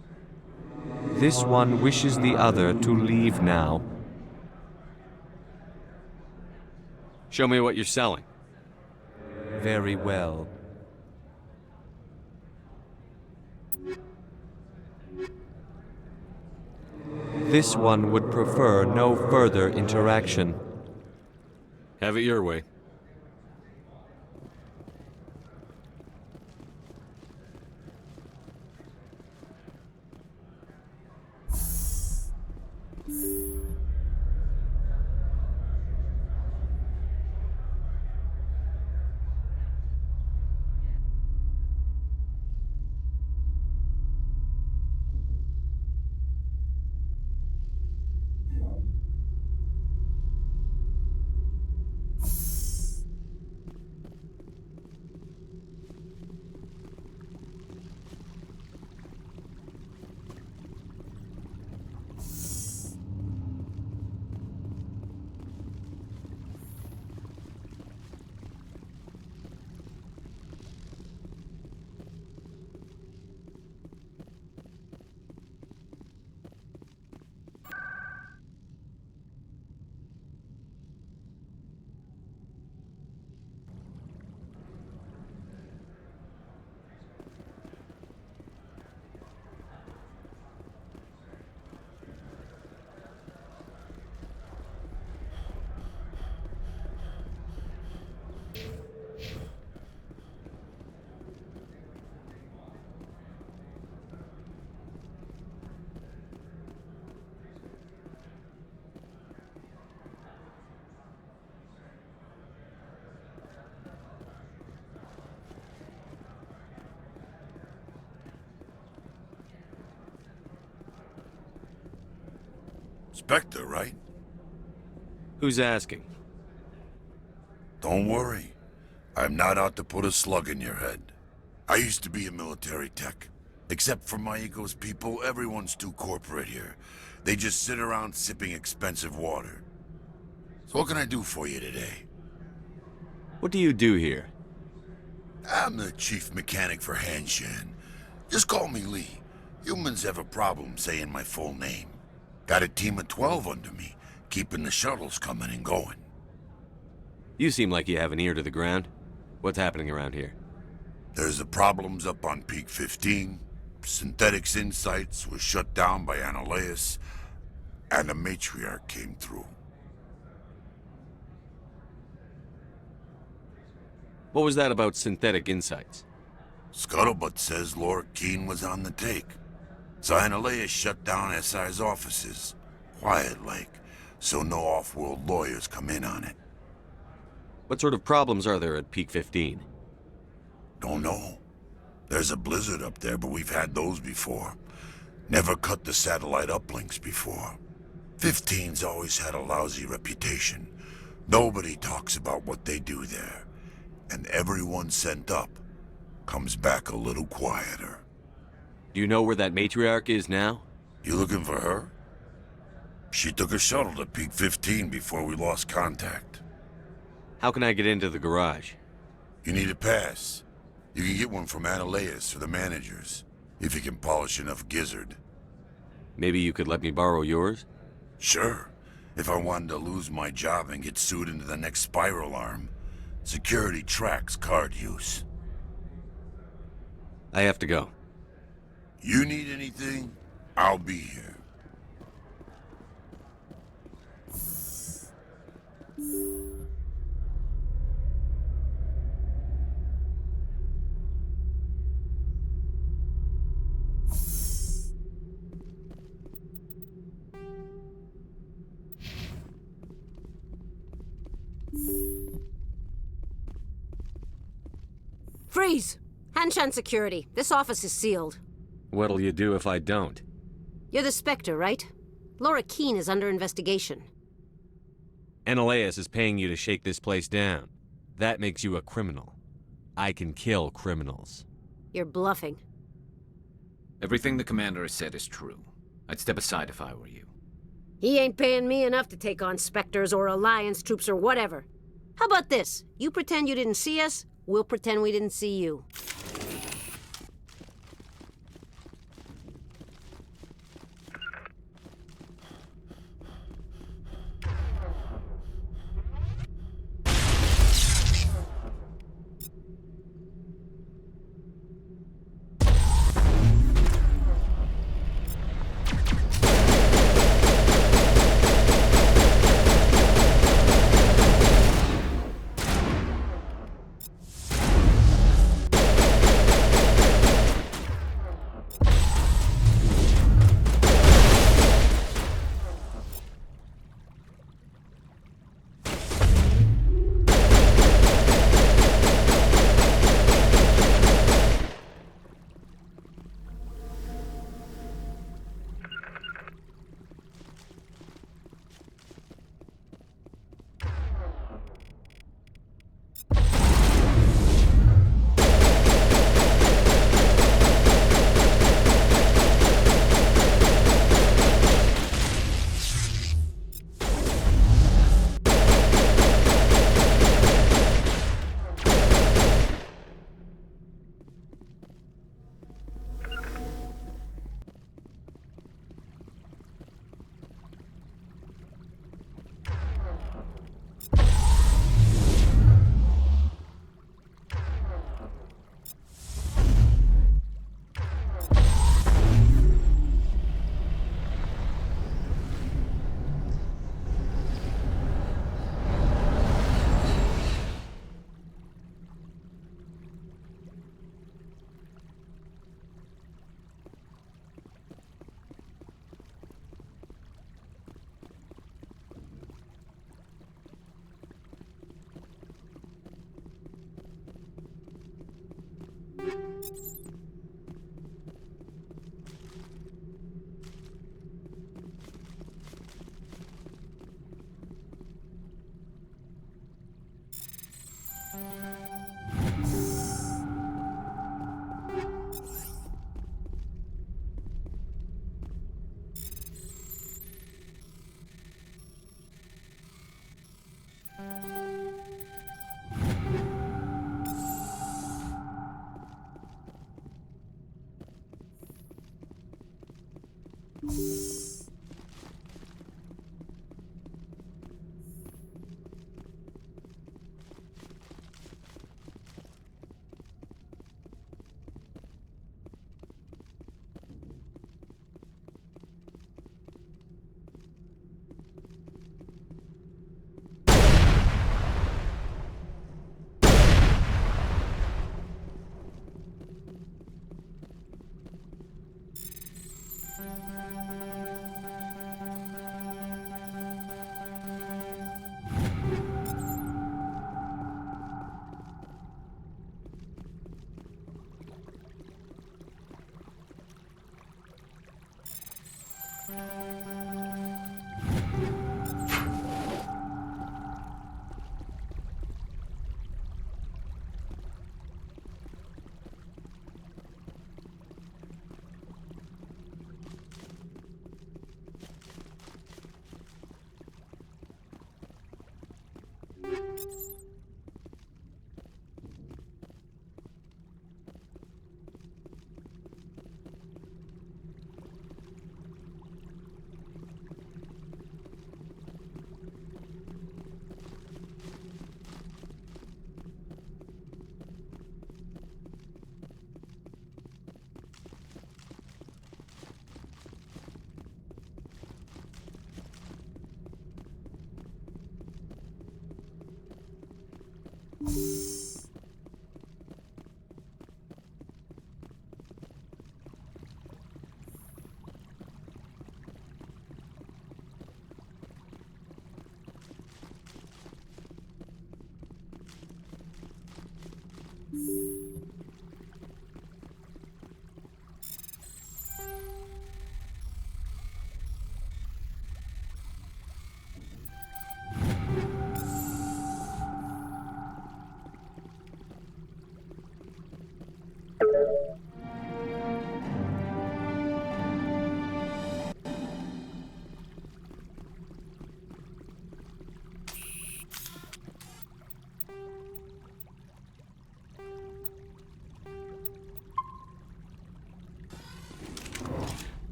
This one wishes the other to leave now. Show me what you're selling. Very well. This one would prefer no further interaction. Have it your way. Spectre, right? Who's asking? Don't worry. I'm not out to put a slug in your head. I used to be a military tech. Except for my ego's people, everyone's too corporate here. They just sit around sipping expensive water. So what can I do for you today? What do you do here? I'm the chief mechanic for Hanshan. Just call me Lee. Humans have a problem saying my full name. Got a team of 12 under me, keeping the shuttles coming and going. You seem like you have an ear to the ground. What's happening around here? There's the problems up on Peak 15. Synthetics Insights was shut down by Annihilus, and the Matriarch came through. What was that about Synthetic Insights? Scuttlebutt says Lorik was on the take. So Annihilus shut down SR's offices, quiet-like, so no off-world lawyers come in on it. What sort of problems are there at Peak 15? Don't know. There's a blizzard up there, but we've had those before. Never cut the satellite uplinks before. 15's always had a lousy reputation. Nobody talks about what they do there. And everyone sent up comes back a little quieter. Do you know where that Matriarch is now? You looking for her? She took a shuttle to Peak 15 before we lost contact. How can I get into the garage? You need a pass. You can get one from Annihilus or the managers, if you can polish enough gizzard. Maybe you could let me borrow yours? Sure. If I wanted to lose my job and get sued into the next spiral arm, security tracks card use. I have to go. You need anything, I'll be here. Freeze! Hanshan security. This office is sealed. What'll you do if I don't? You're the Spectre, right? Laura Keene is under investigation. Ananias is paying you to shake this place down. That makes you a criminal. I can kill criminals. You're bluffing. Everything the commander has said is true. I'd step aside if I were you. He ain't paying me enough to take on Spectres or Alliance troops or whatever. How about this? You pretend you didn't see us, we'll pretend we didn't see you.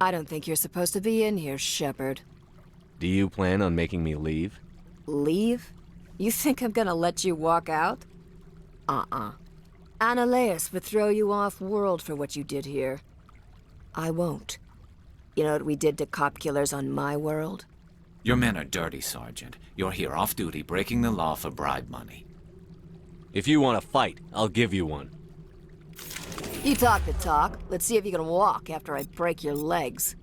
I don't think you're supposed to be in here, Shepard. Do you plan on making me leave? Leave? You think I'm gonna let you walk out? Ananias would throw you off-world for what you did here. I won't. You know what we did to cop killers on my world? Your men are dirty, Sergeant. You're here off-duty, breaking the law for bribe money. If you want to fight, I'll give you one. You talk the talk. Let's see if you can walk after I break your legs.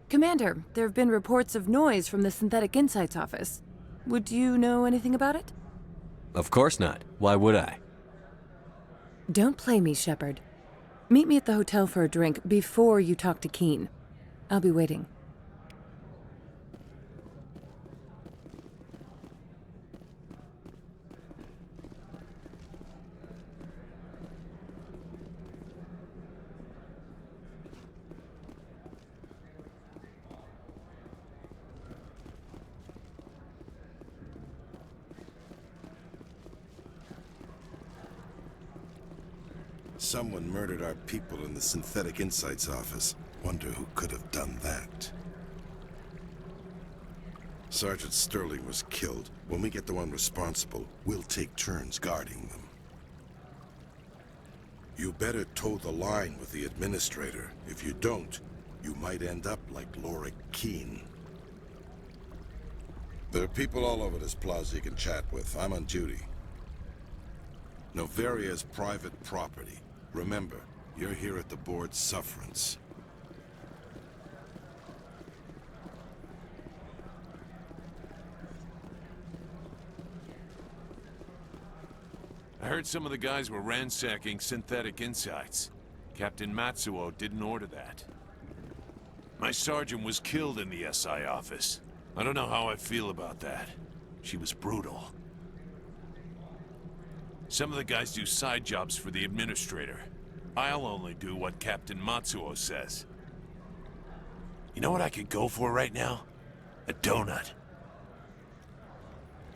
Commander, there have been reports of noise from the Synthetic Insights office. Would you know anything about it? Of course not. Why would I? Don't play me, Shepard. Meet me at the hotel for a drink before you talk to Keen. I'll be waiting. Someone murdered our people in the Synthetic Insights office. Wonder who could have done that. Sergeant Sterling was killed. When we get the one responsible, we'll take turns guarding them. You better toe the line with the Administrator. If you don't, you might end up like Lorik Keen. There are people all over this plaza you can chat with. I'm on duty. Noveria is private property. Remember, you're here at the board's sufferance. I heard some of the guys were ransacking Synthetic Insights. Captain Matsuo didn't order that. My sergeant was killed in the SI office. I don't know how I feel about that. She was brutal. Some of the guys do side jobs for the administrator. I'll only do what Captain Matsuo says. You know what I could go for right now? A donut.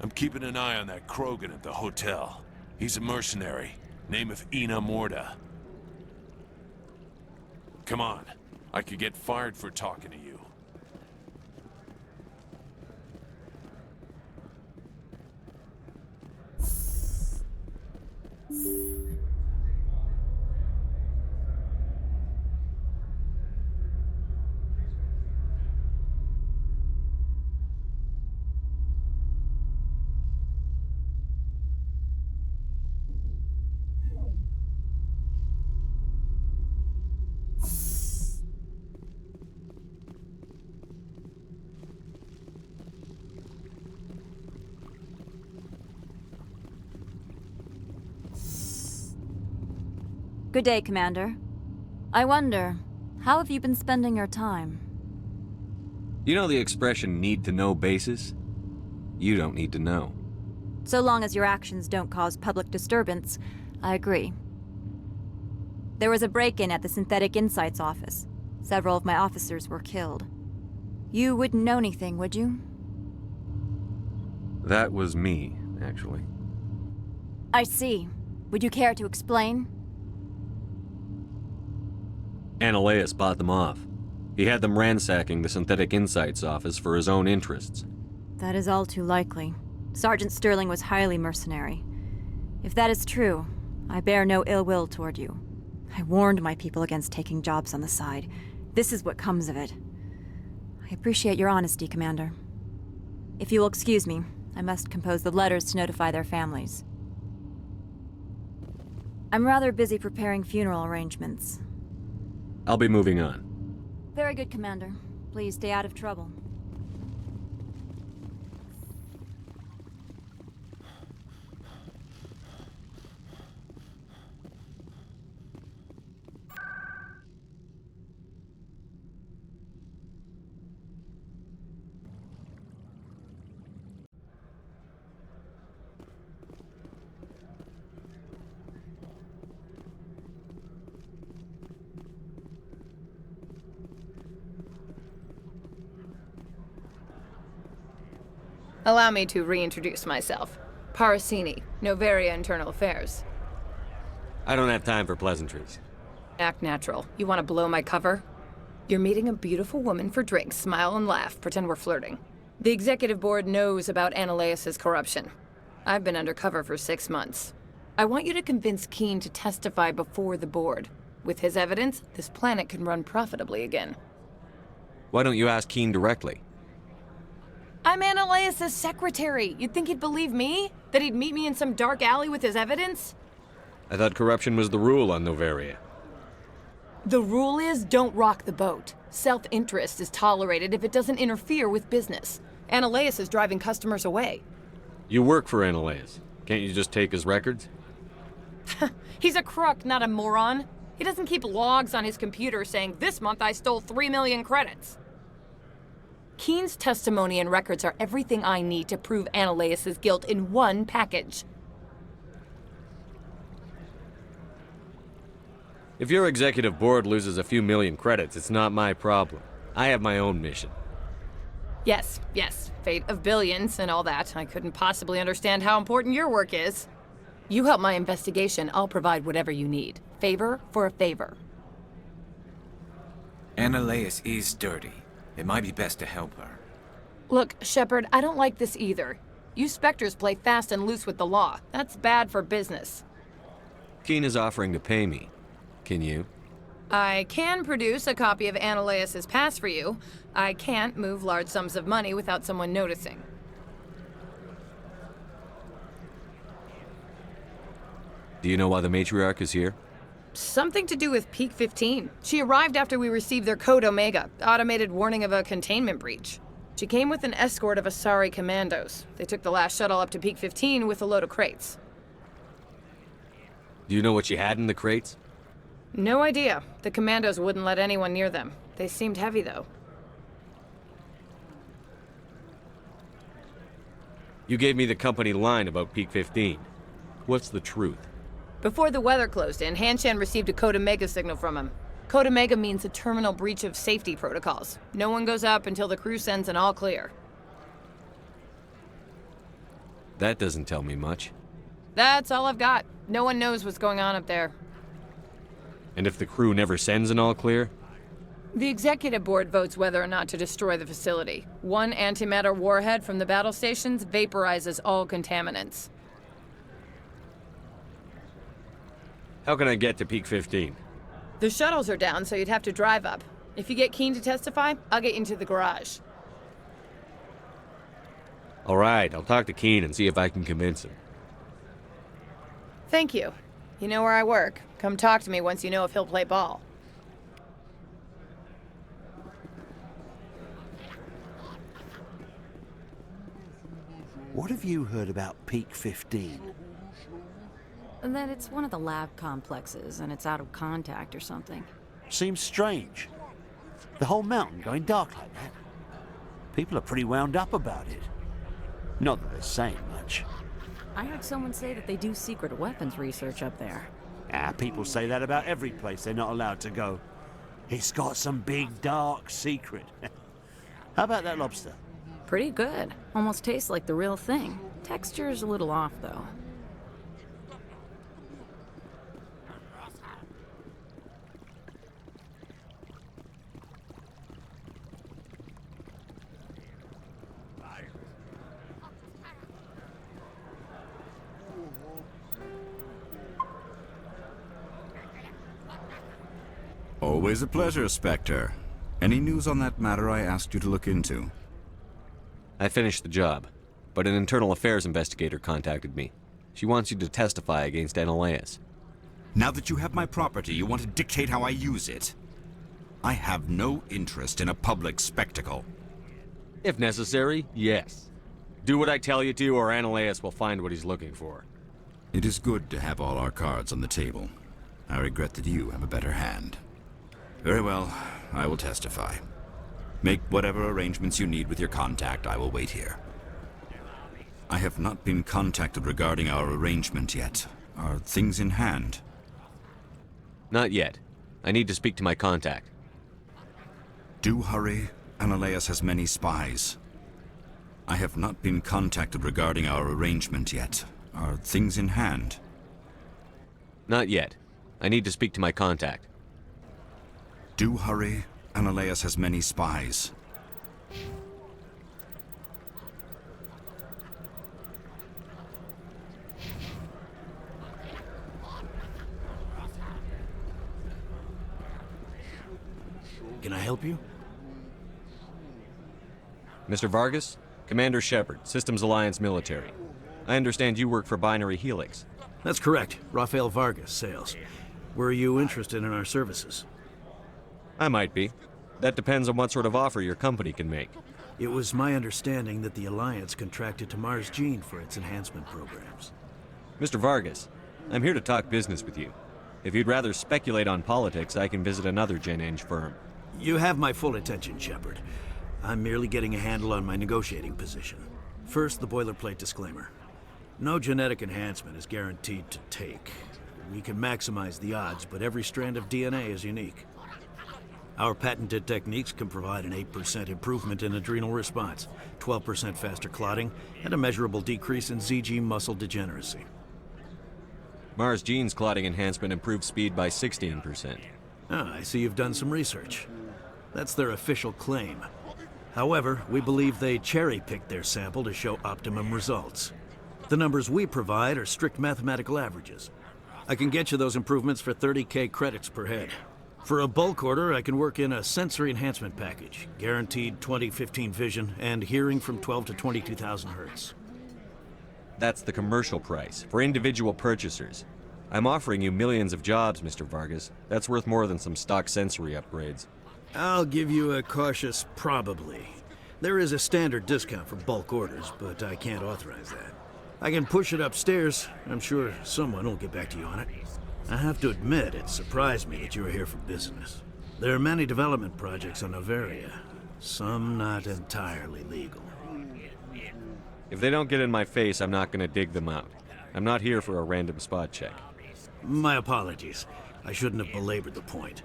I'm keeping an eye on that Krogan at the hotel. He's a mercenary. Name of Ina Morda. Come on. I could get fired for talking to you. Good day, Commander. I wonder, how have you been spending your time? You know the expression need to know basis? You don't need to know. So long as your actions don't cause public disturbance, I agree. There was a break-in at the Synthetic Insights office. Several of my officers were killed. You wouldn't know anything, would you? That was me, actually. I see. Would you care to explain? Ananias bought them off. He had them ransacking the Synthetic Insights office for his own interests. That is all too likely. Sergeant Sterling was highly mercenary. If that is true, I bear no ill will toward you. I warned my people against taking jobs on the side. This is what comes of it. I appreciate your honesty, Commander. If you will excuse me, I must compose the letters to notify their families. I'm rather busy preparing funeral arrangements. I'll be moving on. Very good, Commander. Please stay out of trouble. Allow me to reintroduce myself. Parasini, Noveria Internal Affairs. I don't have time for pleasantries. Act natural. You want to blow my cover? You're meeting a beautiful woman for drinks, smile and laugh, pretend we're flirting. The executive board knows about Ananias' corruption. I've been undercover for 6 months. I want you to convince Keen to testify before the board. With his evidence, this planet can run profitably again. Why don't you ask Keen directly? I'm Ananias' secretary. You'd think he'd believe me? That he'd meet me in some dark alley with his evidence? I thought corruption was the rule on Noveria. The rule is, don't rock the boat. Self-interest is tolerated if it doesn't interfere with business. Ananias is driving customers away. You work for Ananias. Can't you just take his records? He's a crook, not a moron. He doesn't keep logs on his computer saying, this month I stole 3 million credits. Keen's testimony and records are everything I need to prove Ananias' guilt in one package. If your executive board loses a few million credits, it's not my problem. I have my own mission. Yes, fate of billions and all that. I couldn't possibly understand how important your work is. You help my investigation, I'll provide whatever you need. Favor for a favor. Ananias is dirty. It might be best to help her. Look, Shepard, I don't like this either. You Spectres play fast and loose with the law. That's bad for business. Keen is offering to pay me. Can you? I can produce a copy of Ananias' pass for you. I can't move large sums of money without someone noticing. Do you know why the matriarch is here? Something to do with Peak 15. She arrived after we received their Code Omega, automated warning of a containment breach. She came with an escort of Asari commandos. They took the last shuttle up to Peak 15 with a load of crates. Do you know what she had in the crates? No idea. The commandos wouldn't let anyone near them. They seemed heavy, though. You gave me the company line about Peak 15. What's the truth? Before the weather closed in, Hanshan received a Code Omega signal from him. Code Omega means a terminal breach of safety protocols. No one goes up until the crew sends an all clear. That doesn't tell me much. That's all I've got. No one knows what's going on up there. And if the crew never sends an all clear? The executive board votes whether or not to destroy the facility. One antimatter warhead from the battle stations vaporizes all contaminants. How can I get to Peak 15? The shuttles are down, so you'd have to drive up. If you get keen to testify, I'll get you into the garage. All right, I'll talk to Keen and see if I can convince him. Thank you. You know where I work. Come talk to me once you know if he'll play ball. What have you heard about Peak 15? That it's one of the lab complexes and it's out of contact or something. Seems strange. The whole mountain going dark like that. People are pretty wound up about it. Not that they're saying much. I heard someone say that they do secret weapons research up there. People say that about every place they're not allowed to go. It's got some big, dark secret. How about that lobster? Pretty good. Almost tastes like the real thing. Texture's a little off, though. Always a pleasure, Spectre. Any news on that matter I asked you to look into? I finished the job, but an internal affairs investigator contacted me. She wants you to testify against Analeas. Now that you have my property, you want to dictate how I use it? I have no interest in a public spectacle. If necessary, yes. Do what I tell you to, or Analeas will find what he's looking for. It is good to have all our cards on the table. I regret that you have a better hand. Very well, I will testify. Make whatever arrangements you need with your contact. I will wait here. I have not been contacted regarding our arrangement yet. Are things in hand? Not yet. I need to speak to my contact. Do hurry. Analeas has many spies. I have not been contacted regarding our arrangement yet. Are things in hand? Not yet. I need to speak to my contact. Do hurry. Analeas has many spies. Can I help you? Mr. Vargas? Commander Shepard, Systems Alliance Military. I understand you work for Binary Helix. That's correct. Rafael Vargas, sales. Were you interested in our services? I might be. That depends on what sort of offer your company can make. It was my understanding that the Alliance contracted to Mars Gene for its enhancement programs. Mr. Vargas, I'm here to talk business with you. If you'd rather speculate on politics, I can visit another Gen-Eng firm. You have my full attention, Shepard. I'm merely getting a handle on my negotiating position. First, the boilerplate disclaimer. No genetic enhancement is guaranteed to take. We can maximize the odds, but every strand of DNA is unique. Our patented techniques can provide an 8% improvement in adrenal response, 12% faster clotting, and a measurable decrease in ZG muscle degeneracy. Mars Gene's clotting enhancement improves speed by 16%. Ah, I see you've done some research. That's their official claim. However, we believe they cherry-picked their sample to show optimum results. The numbers we provide are strict mathematical averages. I can get you those improvements for 30K credits per head. For a bulk order, I can work in a sensory enhancement package, guaranteed 20/15 vision, and hearing from 12 to 22,000 hertz. That's the commercial price, for individual purchasers. I'm offering you millions of jobs, Mr. Vargas. That's worth more than some stock sensory upgrades. I'll give you a cautious probably. There is a standard discount for bulk orders, but I can't authorize that. I can push it upstairs. I'm sure someone will get back to you on it. I have to admit, it surprised me that you were here for business. There are many development projects on Noveria, some not entirely legal. If they don't get in my face, I'm not going to dig them out. I'm not here for a random spot check. My apologies. I shouldn't have belabored the point.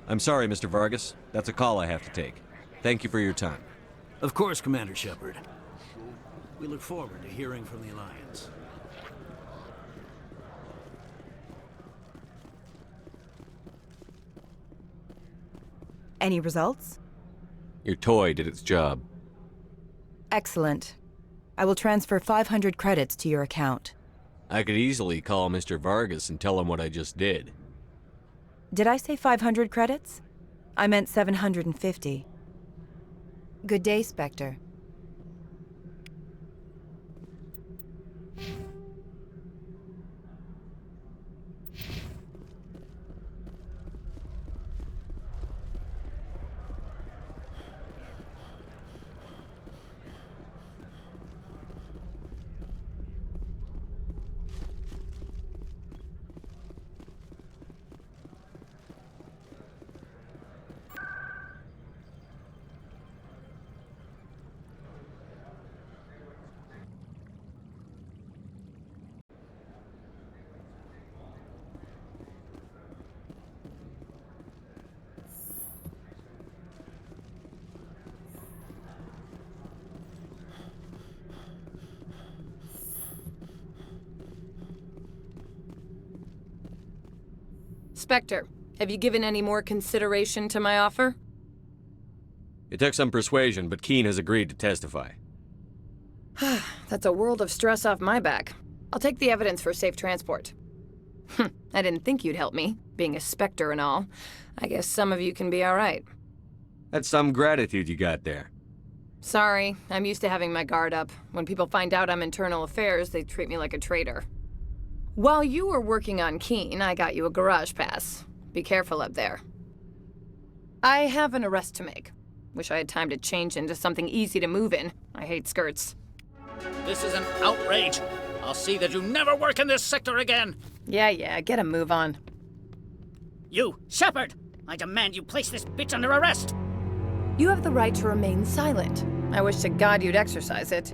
I'm sorry, Mr. Vargas. That's a call I have to take. Thank you for your time. Of course, Commander Shepard. We look forward to hearing from the Alliance. Any results? Your toy did its job. Excellent. I will transfer 500 credits to your account. I could easily call Mr. Vargas and tell him what I just did. Did I say 500 credits? I meant 750. Good day, Spectre. Spectre, have you given any more consideration to my offer? It took some persuasion, but Keen has agreed to testify. That's a world of stress off my back. I'll take the evidence for safe transport. I didn't think you'd help me, being a Spectre and all. I guess some of you can be alright. That's some gratitude you got there. Sorry, I'm used to having my guard up. When people find out I'm internal affairs, they treat me like a traitor. While you were working on Keen, I got you a garage pass. Be careful up there. I have an arrest to make. Wish I had time to change into something easy to move in. I hate skirts. This is an outrage. I'll see that you never work in this sector again. Yeah, get a move on. You, Shepard! I demand you place this bitch under arrest! You have the right to remain silent. I wish to God you'd exercise it.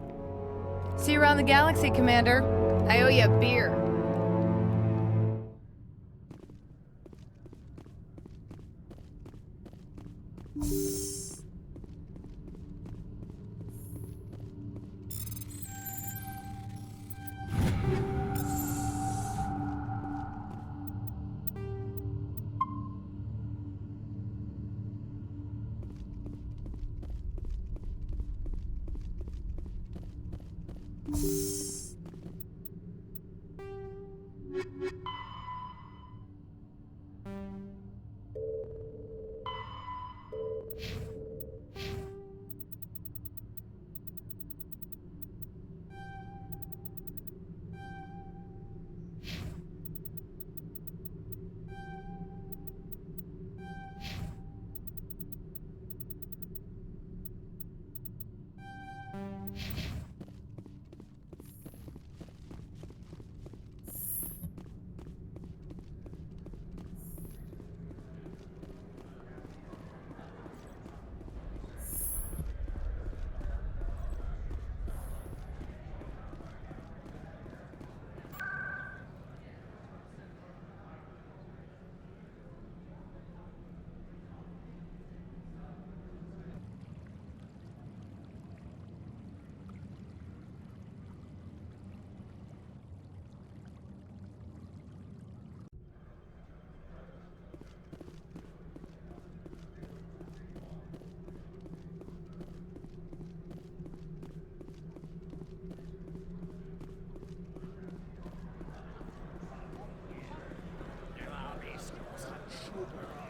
See you around the galaxy, Commander. I owe you a beer.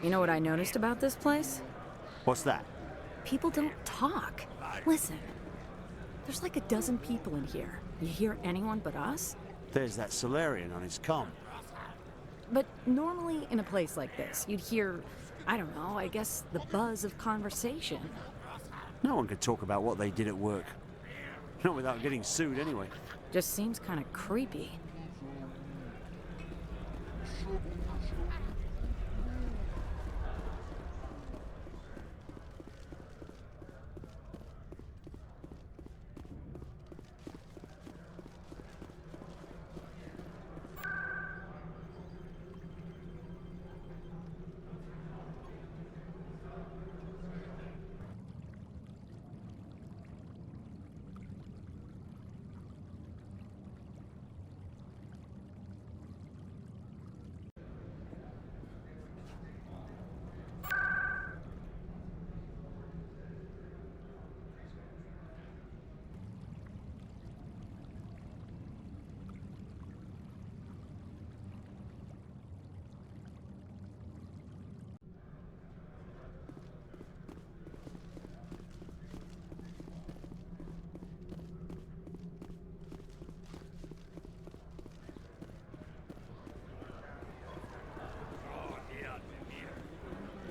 You know what I noticed about this place? What's that? People don't talk. Listen, there's like a dozen people in here. You hear anyone but us? There's that Salarian on his comm. But normally in a place like this, you'd hear, I don't know, I guess the buzz of conversation. No one could talk about what they did at work. Not without getting sued anyway. Just seems kind of creepy.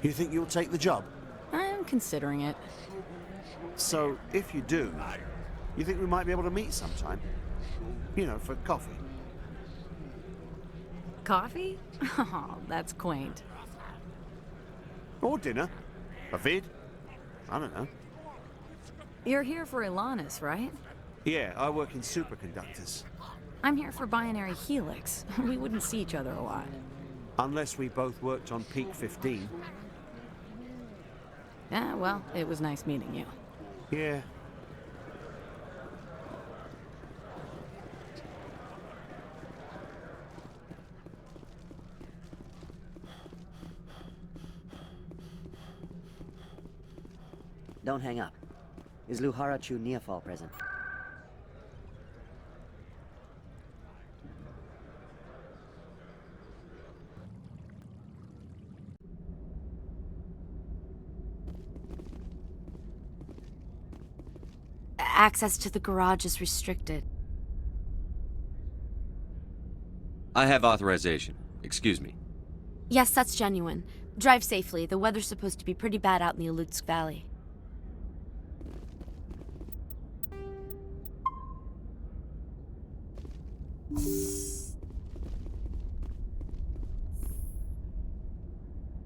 You think you'll take the job? I'm considering it. So, if you do, you think we might be able to meet sometime? You know, for coffee. Coffee? Oh, that's quaint. Or dinner. A vid. I don't know. You're here for Ilanis, right? Yeah, I work in superconductors. I'm here for Binary Helix. We wouldn't see each other a lot. Unless we both worked on Peak 15. Yeah, well, it was nice meeting you. Yeah. Don't hang up. Is Luhara Chu Neafal present? Access to the garage is restricted. I have authorization. Excuse me. Yes, that's genuine. Drive safely. The weather's supposed to be pretty bad out in the Alutsk Valley.